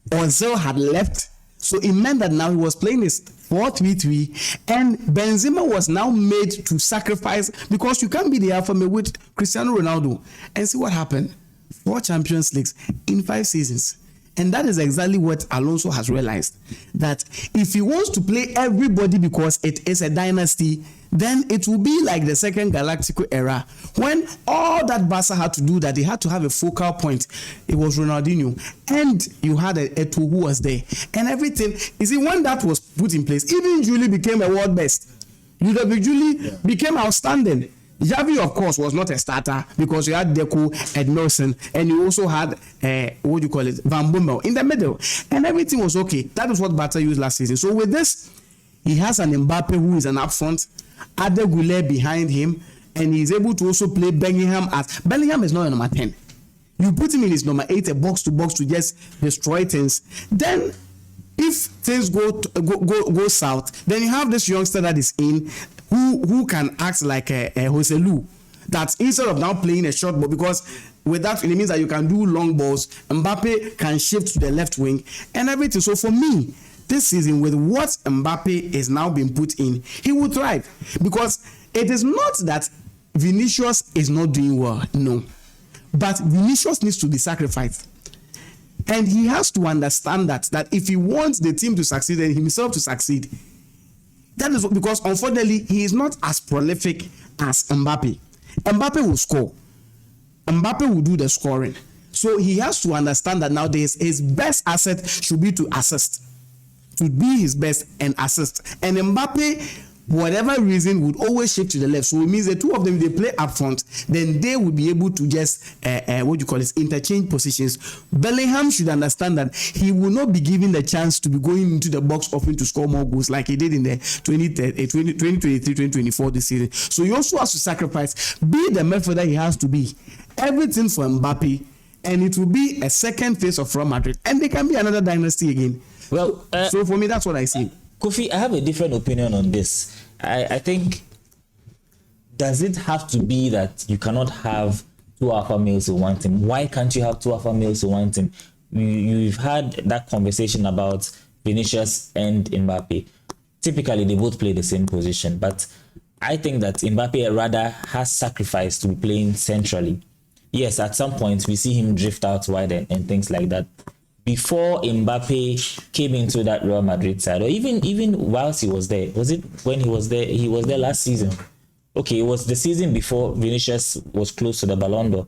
Ozil had left. So it meant that now he was playing his 4-3-3, and Benzema was now made to sacrifice, because you can't be the alpha male with Cristiano Ronaldo. And see what happened: 4 Champions Leagues in 5 seasons. And that is exactly what Alonso has realized, that if he wants to play everybody because it is a dynasty, then it will be like the second Galactico era, when all that Barca had to do, that they had to have a focal point. It was Ronaldinho, and you had Eto'o who was there, and everything. You see, when that was put in place, even Julie became a world best. Julie became outstanding. Xavi, of course, was not a starter, because you had Deco and Nelson, and you also had Van Bommel in the middle, and everything was okay. That is what Barca used last season. So with this, he has an Mbappe who is an upfront, Arda Güler behind him, and he's able to also play Bellingham as Bellingham is not a number 10. You put him in his number 8, a box to box to just destroy things. Then, if things go south, then you have this youngster that is in, who can act like a Joselu, that instead of now playing a short ball, because with that it means that you can do long balls, Mbappe can shift to the left wing and everything. So for me, this season, with what Mbappe is now being put in, he will thrive, because it is not that Vinicius is not doing well, no, but Vinicius needs to be sacrificed. And he has to understand that if he wants the team to succeed and himself to succeed, that is because unfortunately he is not as prolific as Mbappe. Mbappe will score. Mbappe will do the scoring. So he has to understand that now his best asset should be to assist. To be his best and assist. And Mbappe, whatever reason, would always shift to the left. So it means the two of them, they play up front, then they will be able to just interchange positions. Bellingham should understand that he will not be given the chance to be going into the box often to score more goals like he did in the 2023-2024 this season. So he also has to sacrifice, be the midfielder he has to be. Everything for Mbappe, and it will be a second phase of Real Madrid, and they can be another dynasty again. Well, so for me, that's what I see. Kofi, I have a different opinion on this. I think, does it have to be that you cannot have 2 alpha males in one team? Why can't you have 2 alpha males in one team? You've had that conversation about Vinicius and Mbappe. Typically, they both play the same position, but I think that Mbappe rather has sacrificed to be playing centrally. Yes, at some point, we see him drift out wide and things like that. Before Mbappe came into that Real Madrid side, or even whilst he was there, was it when he was there? He was there last season. Okay, it was the season before Vinicius was close to the Ballon d'Or.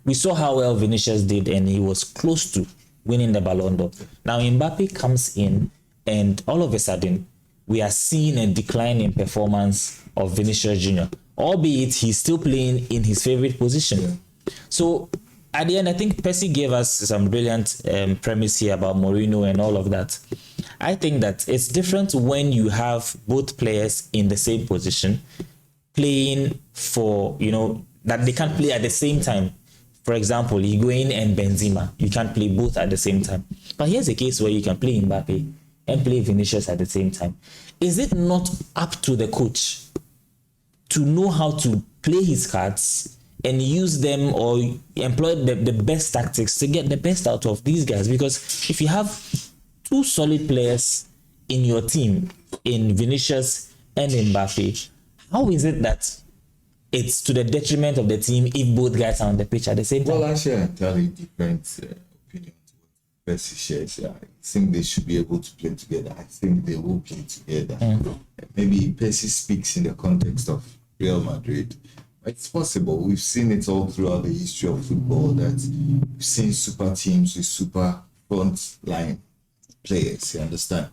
We saw how well Vinicius did, and he was close to winning the Ballon d'Or. Now Mbappe comes in, and all of a sudden, we are seeing a decline in performance of Vinicius Jr., albeit he's still playing in his favorite position. So at the end, I think Percy gave us some brilliant premise here about Mourinho and all of that. I think that it's different when you have both players in the same position playing for, that they can't play at the same time. For example, Higuain and Benzema, you can't play both at the same time. But here's a case where you can play Mbappe and play Vinicius at the same time. Is it not up to the coach to know how to play his cards and use them, or employ the best tactics to get the best out of these guys? Because if you have 2 solid players in your team, in Vinicius and Mbappe, how is it that it's to the detriment of the team if both guys are on the pitch at the same time? Well, actually, I entirely different opinion to what Percy shares. I think they should be able to play together. I think they will play together. Maybe Percy speaks in the context of Real Madrid. It's possible. We've seen it all throughout the history of football, that we've seen super teams with super front line players, you understand?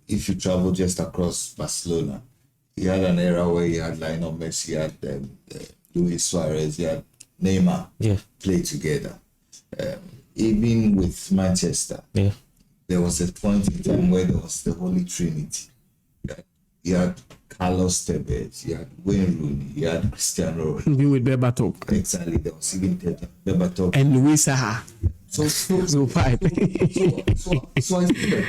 If you travel just across Barcelona, you had an era where you had Lionel Messi, you had Luis Suarez, you had Neymar play together. Even with Manchester, there was a point in time where there was the Holy Trinity. You had Carlos Tevez, you had Wayne Rooney, you had Cristiano Ronaldo. Even with Berbatov. Exactly, there was even Berbatov. And Luis Saha. So five. So I think that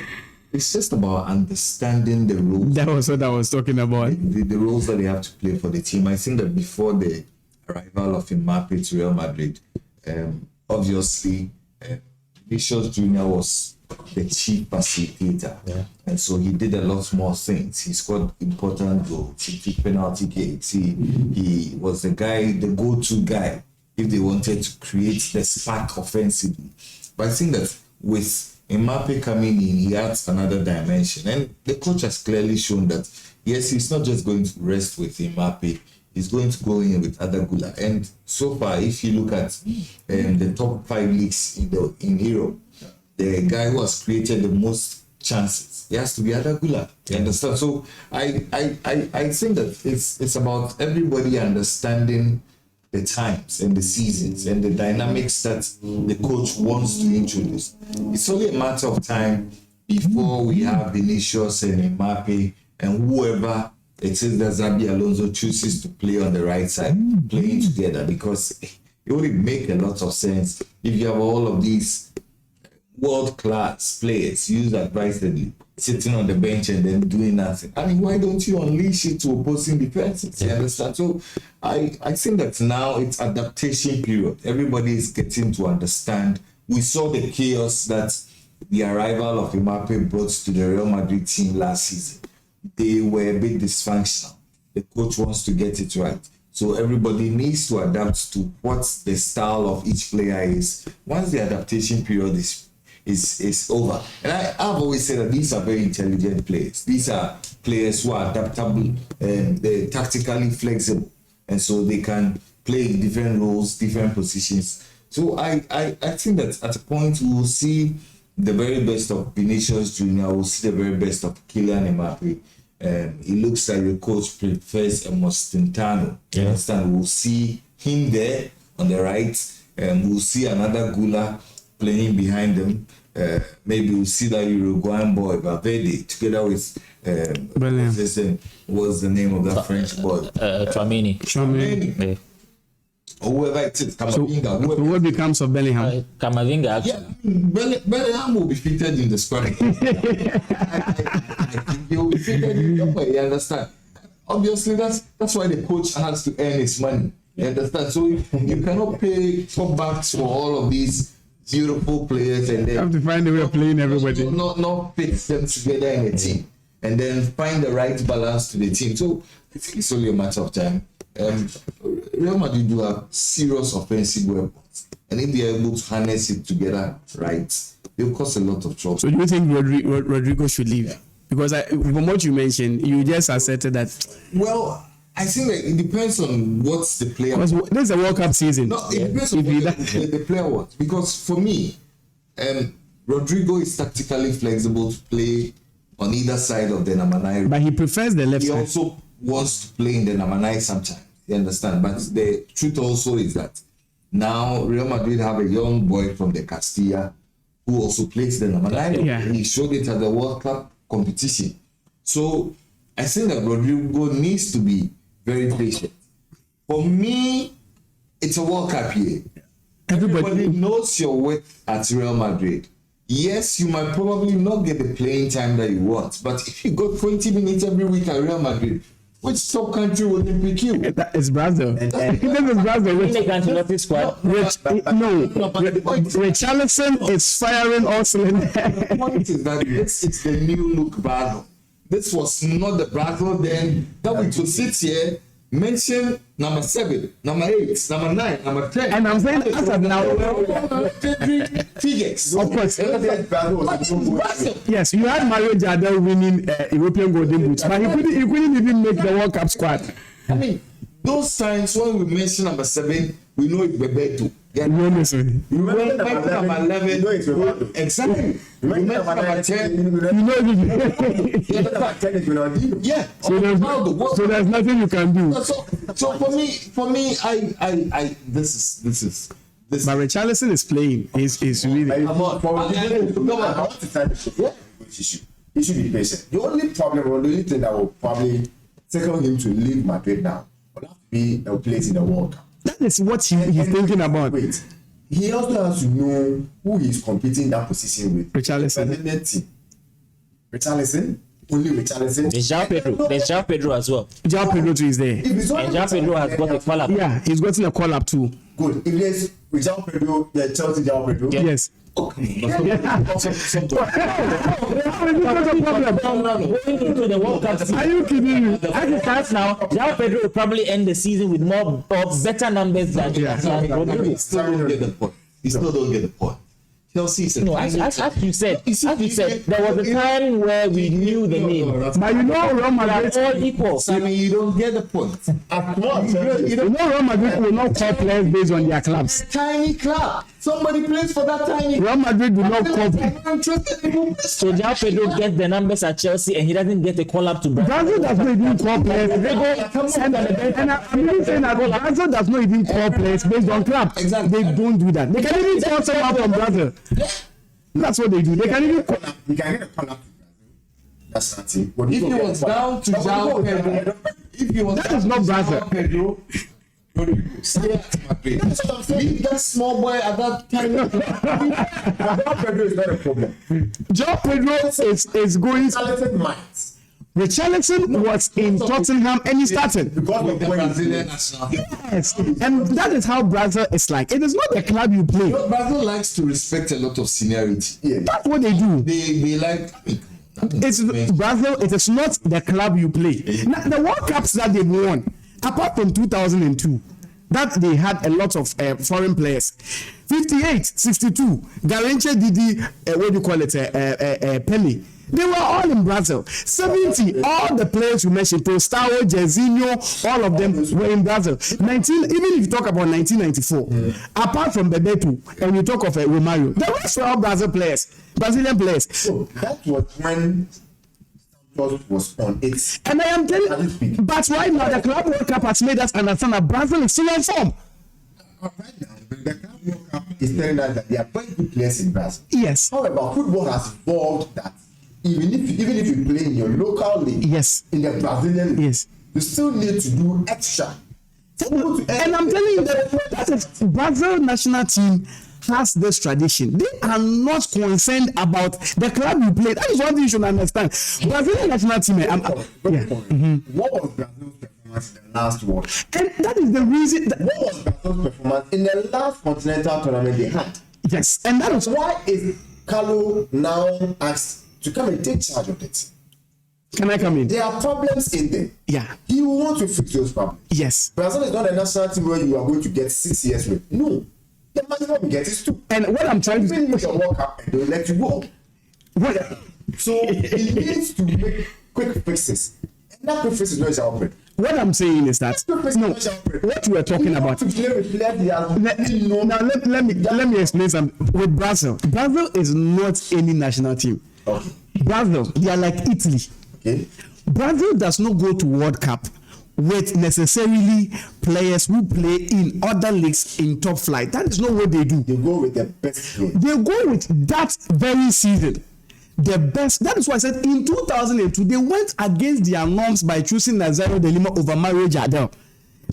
it's just about understanding the rules. That was what I was talking about. The roles that they have to play for the team. I think that before the arrival of Mbappe to Real Madrid. Obviously, Vinicius Junior was the chief facilitator, and so he did a lot more things. He scored important goals. He took penalty kicks. He was the guy, the go-to guy, if they wanted to create the spark offensively. But I think that with Mbappe coming in, he adds another dimension, and the coach has clearly shown that yes, he's not just going to rest with Mbappe. He's going to go in with Arda Güler. And so far, if you look at the top 5 leagues in Europe, the guy who has created the most chances, it has to be Arda Güler. You understand? So I think that it's about everybody understanding the times and the seasons and the dynamics that the coach wants to introduce. It's only a matter of time before we have Vinicius and Mbappe and whoever it is that Xabi Alonso chooses to play on the right side, playing together, because it would make a lot of sense if you have all of these world-class players used advisedly sitting on the bench and then doing nothing. I mean, why don't you unleash it to opposing defenses? You understand? So I think that now it's adaptation period. Everybody is getting to understand. We saw the chaos that the arrival of Mbappe brought to the Real Madrid team last season. They were a bit dysfunctional. The coach wants to get it right. So everybody needs to adapt to what the style of each player is. Once the adaptation period is over. And I've always said that these are very intelligent players. These are players who are adaptable and they're tactically flexible. And so they can play different roles, different positions. So I think that at a point we will see the very best of Vinicius Junior, we'll see the very best of Kylian Mbappe. It looks like the coach prefers a Mostintano. You understand? We'll see him there on the right, and we'll see another Güler playing behind them. Maybe we'll see that Uruguayan boy Valverde together with what's the name of that French boy? Tchouaméni. Yeah. Or whoever it is, Camavinga. So what becomes of Bellingham? Camavinga, actually. Yeah, Bellingham will be fitted in the squad. I think he will be fitted in the way. You understand? Obviously, that's why the coach has to earn his money. You understand? So you cannot pay top backs for all of these beautiful players and then You have to find a way of playing everybody. Not fit them together in a team and then find the right balance to the team. So I think it's only a matter of time. Real Madrid do have serious offensive weapons, and if they are able to harness it together right, they'll cause a lot of trouble. So do you think Rodrigo should leave? Yeah. Because from what you mentioned, you just asserted that. Well, I think that it depends on what's the player. This is a World Cup season. No, it depends on what the player wants. Because for me, Rodrigo is tactically flexible to play on either side of the number 9. But he prefers the left He side. also wants to play in the number 9 sometimes. You understand? But the truth also is that now Real Madrid have a young boy from the Castilla who also plays the number 9. Yeah. He showed it at the World Cup competition. So I think that Rodrigo needs to be very patient. For me, it's a World Cup year. Everybody knows your worth at Real Madrid. Yes, you might probably not get the playing time that you want, but if you got 20 minutes every week at Real Madrid, which top country will they pick you? That is Brazil. This is Brazil. Richarlison is firing all cylinders. The point is that this is the new look Brazil. This was not the Brazil then that we to sit here, mention number 7, number 8, number 9, number 10. And I'm saying as of now, figures. of course. Yes, you had Mario Jardel winning European Golden Boots, but he couldn't even make the World Cup squad. I mean, those times when we mention number 7, we know it's Bebeto. Yeah. You understand? You remember number 11, you know it's Ronaldo. Exactly. You remember number 10, You know Number 10 is Ronaldo. yeah. so there's nothing you can do. So for me, I this is. But Richarlison is playing. He's really. I want to tell you, he should be patient. The only problem, or the only thing that will probably tackle him to leave Madrid now will have to be a place in the World Cup. That is what he's thinking about. Wait, he also has to know who he's competing that position with. Richarlison. Richarlison, only Richarlison. There's João Pedro as well. João Pedro too is there. If it's only And João Pedro has got a call up. Yeah, he's gotten a call up too. Good. If there's João Pedro, the Chelsea João Pedro. Yes. Going into the World Cup season. Are you kidding me? As it stands now, João Pedro will probably end the season with more or better numbers than Rodrigo. You still don't get the point. You still don't get the point. Chelsea is a No, as you said, there was a time where we knew the name. But you know Real They are Madrid, all equal. Sammy, you don't get the point. you know Real Madrid will not call players based on their clubs. Tiny club. Somebody plays for that tiny Real Madrid will not call. I'm not interested in who plays. So João Pedro gets the numbers at Chelsea and he doesn't get a call up to Brazil. Brazil does not even call players. They go and I'm really saying that Brazil does not even call players based on club. Exactly. They don't do that. They can even call someone from Brazil. That's what they do. They can even call. You can get a call up to Brazil. That's nothing. But If he was down to João Pedro, if he was That down is not to Brazil. João Pedro, stay at Madrid. Leave that small boy at that tiny João Pedro is not a problem. João Pedro is going. Talented minds. Richarlison was in Tottenham and he started. Because with of the when Brazilian national team. Yes, and that is how Brazil is like. It is not the club you play. Brazil likes to respect a lot of seniority. Yeah. That's what they do. They like. It's Brazil. It is not the club you play. Now, the World Cups that they've won, apart from 2002, that they had a lot of foreign players. 58, 62, Garrincha, Didi, what do you call it, Pele. They were all in Brazil. 70, all the players you mentioned, Tostao, Jezinho, all of them were in Brazil. 19, even if you talk about 1994, apart from Bebeto, and you talk of Romario, the rest were all Brazil players, Brazilian players. So that was when Santos was on its. And I am telling you, but right now the Club World Cup has made us understand that Brazil is still on form. Right now, the Club World Cup is telling us that they are very good players in Brazil. Yes. However, football has evolved that even if you play in your local league, Yes. in the Brazilian league, Yes. you still need to do extra. And I'm telling you that is Brazil national team has this tradition. They are not concerned about the club you play. That is one thing you should understand. Brazilian national team. What was Brazil's performance in the last World Cup? And that is the reason. What was Brazil's performance in the last continental tournament they had? Yes, and that is Why is Carlo now asked to come and take charge of it? Can I come in? There are problems in there. Yeah. He will want to fix those problems. Yes. Brazil is not a national team where you are going to get 6 years with. No. The maximum you get is 2. And what I'm trying Even to if you World Cup and they'll let you go. what So he needs to make quick fixes. And that quick fix is not his outbreak. what I'm saying is that no, what we are talking about. Let me explain something. With Brazil is not any national team. Okay. Brazil, they are like Italy. Okay. Brazil does not go to World Cup with necessarily players who play in other leagues in top flight. That is not what they do. They go with the best players. They go with that very season. The best. That is why I said in 2002 they went against their norms by choosing Nazario de Lima over Mario Jardel,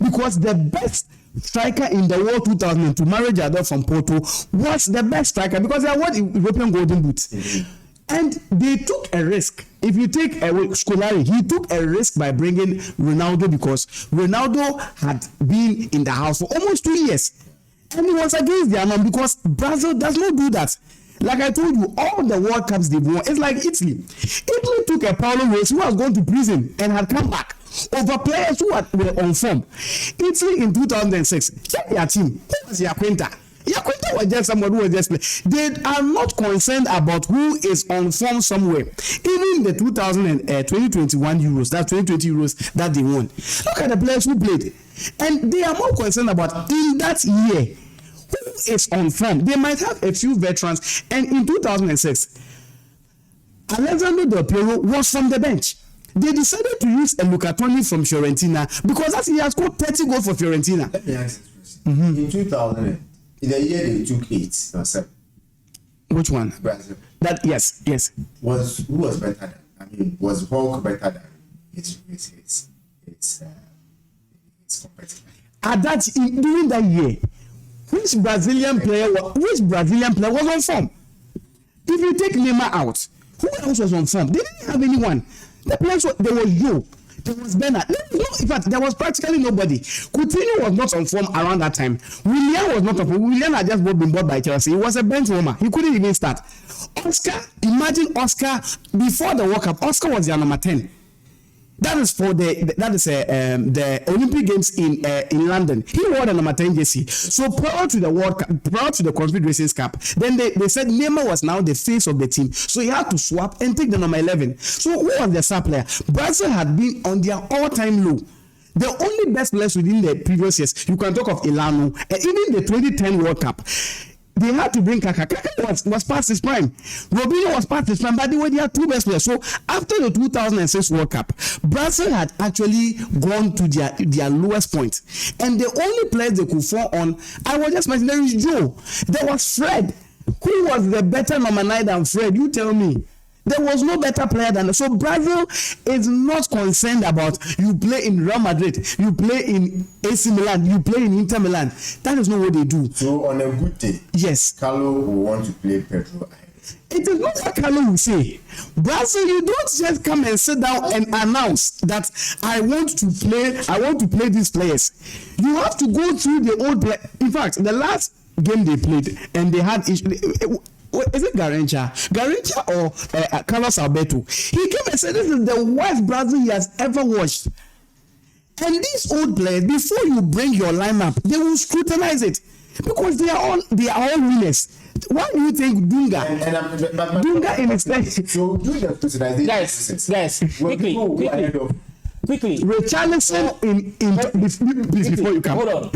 because the best striker in the world 2002, Mario Jardel from Porto, was the best striker because they won European Golden Boot. Mm-hmm. And they took a risk. If you take Scolari, he took a risk by bringing Ronaldo because Ronaldo had been in the house for almost 2 years. And he was against their norm because Brazil does not do that. Like I told you, all the World Cups they've won, it's like Italy. Italy took a Paulo Rose who was going to prison and had come back over players who were on form. Italy in 2006, check their team. Who was Yaquinta? Yaquinta was just someone who was just playing. They are not concerned about who is on form somewhere. Even the 2021 Euros, that's 2020 Euros that they won. Look at the players who played. And they are more concerned about in that year who is on form. They might have a few veterans. And in 2006, Alessandro Del Piero was from the bench. They decided to use a Luca Toni from Fiorentina because as he has scored 30 goals for Fiorentina. Let me ask this question. In 2000, in the year they took 8 or 7. Which one? Brazil. That yes. Who was better than? I mean, was Hulk better than its competitor? At that during that year, which Brazilian player was on form? If you take Neymar out, Who else was on form? They didn't have anyone. The players there was Joe. There was Bernard. No, in fact, there was practically nobody. Coutinho was not on form around that time. Willian was not on form. Willian had just been bought by Chelsea. He was a bench warmer. He couldn't even start. Oscar, imagine Oscar before the World Cup. Oscar was their number 10. That is for the Olympic Games in London. He wore the number 10 jersey. So prior to the World Cup, prior to the Confederations Cup, then they said Neymar was now the face of the team. So he had to swap and take the number 11. So who was the star player? Brazil had been on their all-time low. The only best players within the previous years, you can talk of Elano, and even the 2010 World Cup. They had to bring Kaka. Kaka was past his prime. Robinho was past his prime, but they were their two best players. So after the 2006 World Cup, Brazil had actually gone to their lowest point. And the only players they could fall on, I was just mentioning, there is Joe. There was Fred. Who was the better number 9 than Fred? You tell me. There was no better player than that. So Brazil is not concerned about you play in Real Madrid, you play in AC Milan, you play in Inter Milan. That is not what they do. So on a good day, yes, Carlo will want to play Pedro. It is not what Carlo will say. Brazil, you don't just come and sit down and announce that I want to play these players. You have to go through the old play. In fact, the last game they played and they had is it Garrincha or Carlos Alberto? He came and said this is the worst Brazil he has ever watched. And these old players, before you bring your lineup, they will scrutinize it because they are all winners. Why do you think Dunga? Dunga in extension. So do the scrutinization. Guys, quickly. Richarlison please before you come. Hold on.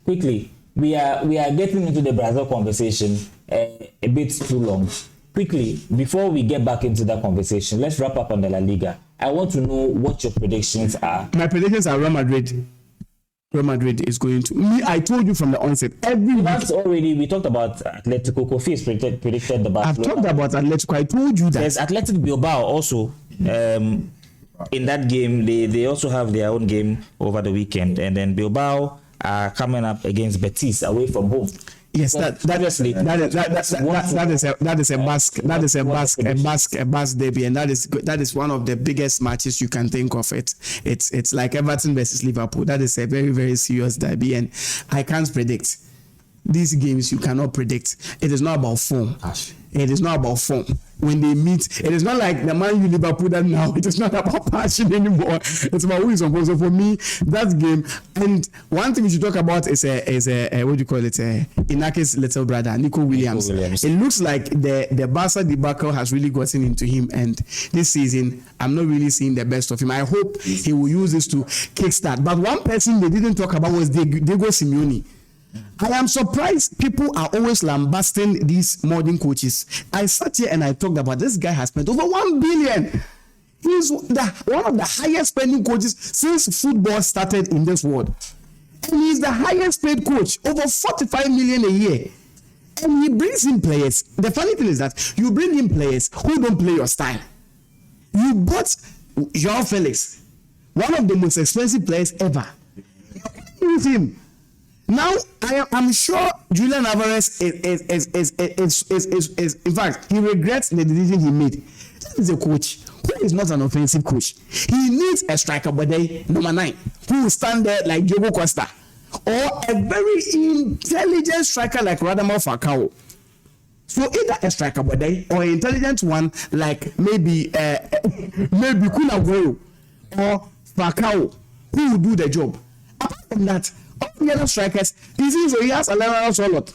Quickly. We are getting into the Brazil conversation a bit too long. Quickly, before we get back into that conversation, let's wrap up on the La Liga. I want to know what your predictions are. My predictions are Real Madrid. Real Madrid is going to. Me, I told you from the onset. We talked about Atletico. Kofi has predicted the Barcelona. I've talked about Atletico. I told you that. There's Athletic Bilbao also. In that game, they also have their own game over the weekend, and then Bilbao are coming up against Betis away from home. Yes, that is a Basque derby, and that is one of the biggest matches you can think of. It's like Everton versus Liverpool. That is a very, very serious derby, and I can't predict. These games you cannot predict. It is not about form. It is not about form. When they meet, it is not like the Man U Liverpool that now. It is not about passion anymore. It's about who is on. So for me, that game. And one thing we should talk about is a what do you call it? Inaki's little brother, Nico Williams. It looks like the Barca debacle has really gotten into him. And this season, I'm not really seeing the best of him. I hope he will use this to kickstart. But one person they didn't talk about was Diego Simeone. I am surprised people are always lambasting these modern coaches. I sat here and I talked about this guy has spent over 1 billion. He's one of the highest spending coaches since football started in this world. And he's the highest paid coach, over 45 million a year. And he brings in players. The funny thing is that you bring in players who don't play your style. You bought João Felix, one of the most expensive players ever. You can't use him. Now, I'm sure Julian Alvarez is in fact, he regrets the decision he made. This is a coach who is not an offensive coach. He needs a striker, but number 9, who will stand there like Diogo Costa, or a very intelligent striker like Radamel Falcao. So either a striker, but or an intelligent one like maybe Kun Aguero or Falcao, who will do the job. Apart from that, all the other strikers, he has a level solid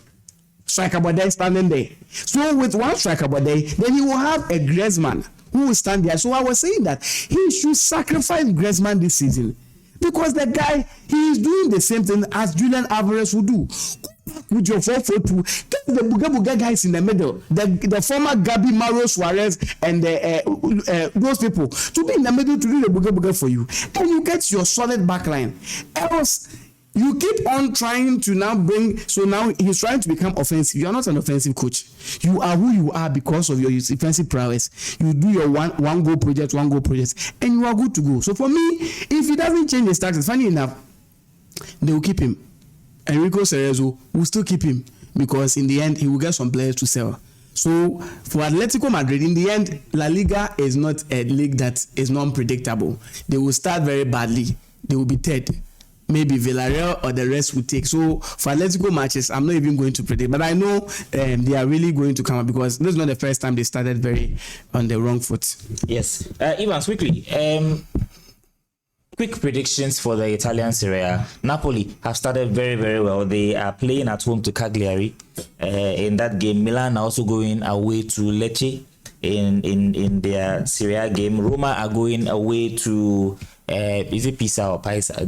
striker, but standing there. So with one striker, but then he will have a Griezmann who will stand there. So I was saying that he should sacrifice Griezmann this season because the guy, he is doing the same thing as Julian Alvarez would do. With your 4-4-2, get the Buga guys in the middle, the former Gabi, Mauro Suarez, and those people to be in the middle to do the Buga for you, and you get your solid backline. Else, you keep on trying to now bring. So now he's trying to become offensive. You are not an offensive coach. You are who you are because of your defensive prowess. You do your one goal project, and you are good to go. So for me, if he doesn't change his tactics, funny enough, they will keep him. Enrico Cerezo will still keep him because in the end he will get some players to sell. So for Atletico Madrid, in the end, La Liga is not a league that is non-predictable. They will start very badly. They will be third. Maybe Villarreal or the rest will take. So for Atletico matches, I'm not even going to predict. But I know they are really going to come up because this is not the first time they started very on the wrong foot. Yes. Evans, quickly. Quick predictions for the Italian Serie A. Napoli have started very, very well. They are playing at home to Cagliari. In that game, Milan are also going away to Lecce in their Serie A game. Roma are going away to is it Pisa or Paisa?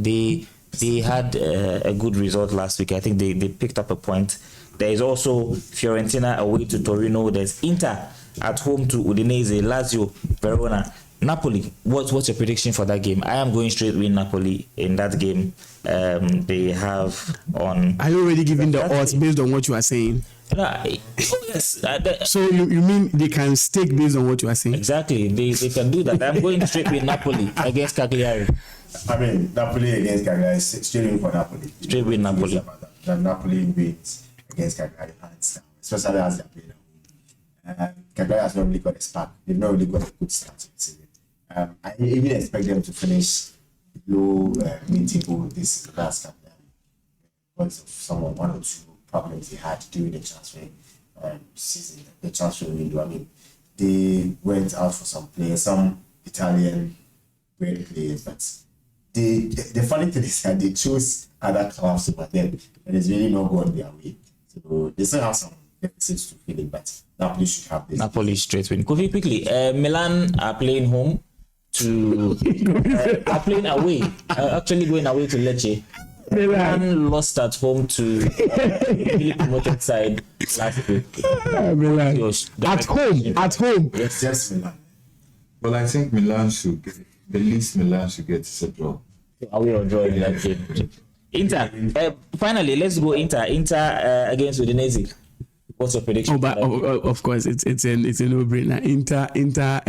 They had a good result last week. I think they picked up a point. There is also Fiorentina away to Torino. There's Inter at home to Udinese, Lazio, Verona. Napoli, what's your prediction for that game? I am going straight with Napoli in that game. They have on. Are you already giving the odds based on what you are saying? Yes. So you mean they can stake based on what you are saying? Exactly. They can do that. I'm going straight with Napoli against Cagliari. I mean, Napoli against Cagliari, straight in for Napoli. Straight with Napoli. Napoli wins against Cagliari, hands down, especially as they're playing. Cagliari has not really got a spark. They've not really got a good start to the season. I even expect them to finish low mid-table this last time because of one or two problems they had during the transfer season, the transfer window. I mean, they went out for some players, some Italian great players, but the funny thing is that they chose other clubs over them, and it's really not going their way. So they still have some deficits to fill in, but Napoli should have this. Napoli straight win. Quickly, Milan are playing home to are playing away. Actually going away to Lecce. Milan lost at home to the promoted side last week. Milan. At home. Yes, yes, Milan. Well, I think Milan should get the least Milan should get is a draw. Away or draw in that game. Inter. Finally, let's go Inter. Inter against Udinese. What's your prediction? Of course, it's a no-brainer. Inter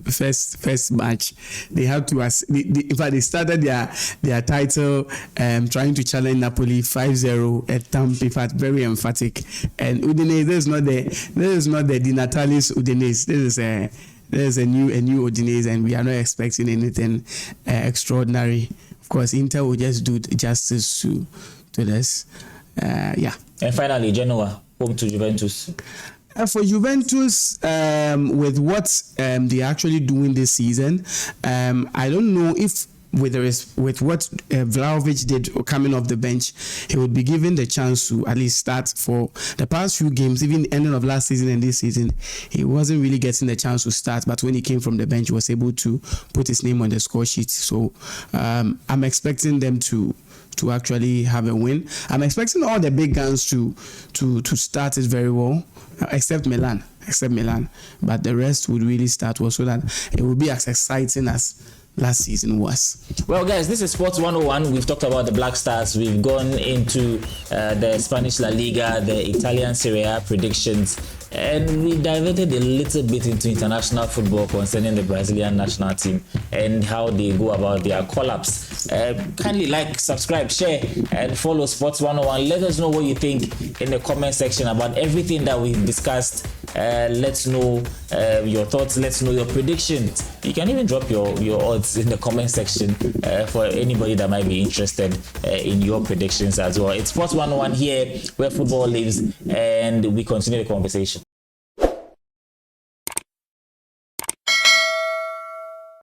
first match, they have to. In fact, they started their title trying to challenge Napoli 5-0 at Tampa. In fact, very emphatic. And Udinese, this is not the Di Natalis Udinese. This is a new Udinese, and we are not expecting anything extraordinary. Of course, Inter will just do justice to this. Yeah. And finally, Genoa. Home to Juventus. For Juventus, with what they're actually doing this season, I don't know if with what Vlahovic did coming off the bench, he would be given the chance to at least start for the past few games. Even the ending of last season and this season, he wasn't really getting the chance to start. But when he came from the bench, he was able to put his name on the score sheet. So I'm expecting them to actually have a win. I'm expecting all the big guns to start it very well, except Milan. But the rest would really start well, so that it will be as exciting as last season was. Well, guys, this is Sports 101. We've talked about the Black Stars. We've gone into the Spanish La Liga, the Italian Serie A predictions, and we diverted a little bit into international football concerning the Brazilian national team and how they go about their call-ups. Kindly like, subscribe, share, and follow Sports 101. Let us know what you think in the comment section about everything that we've discussed. Let's know your thoughts. Let's know your predictions. You can even drop your odds in the comment section for anybody that might be interested in your predictions as well. It's Sports 101 here, where football lives, and we continue the conversation.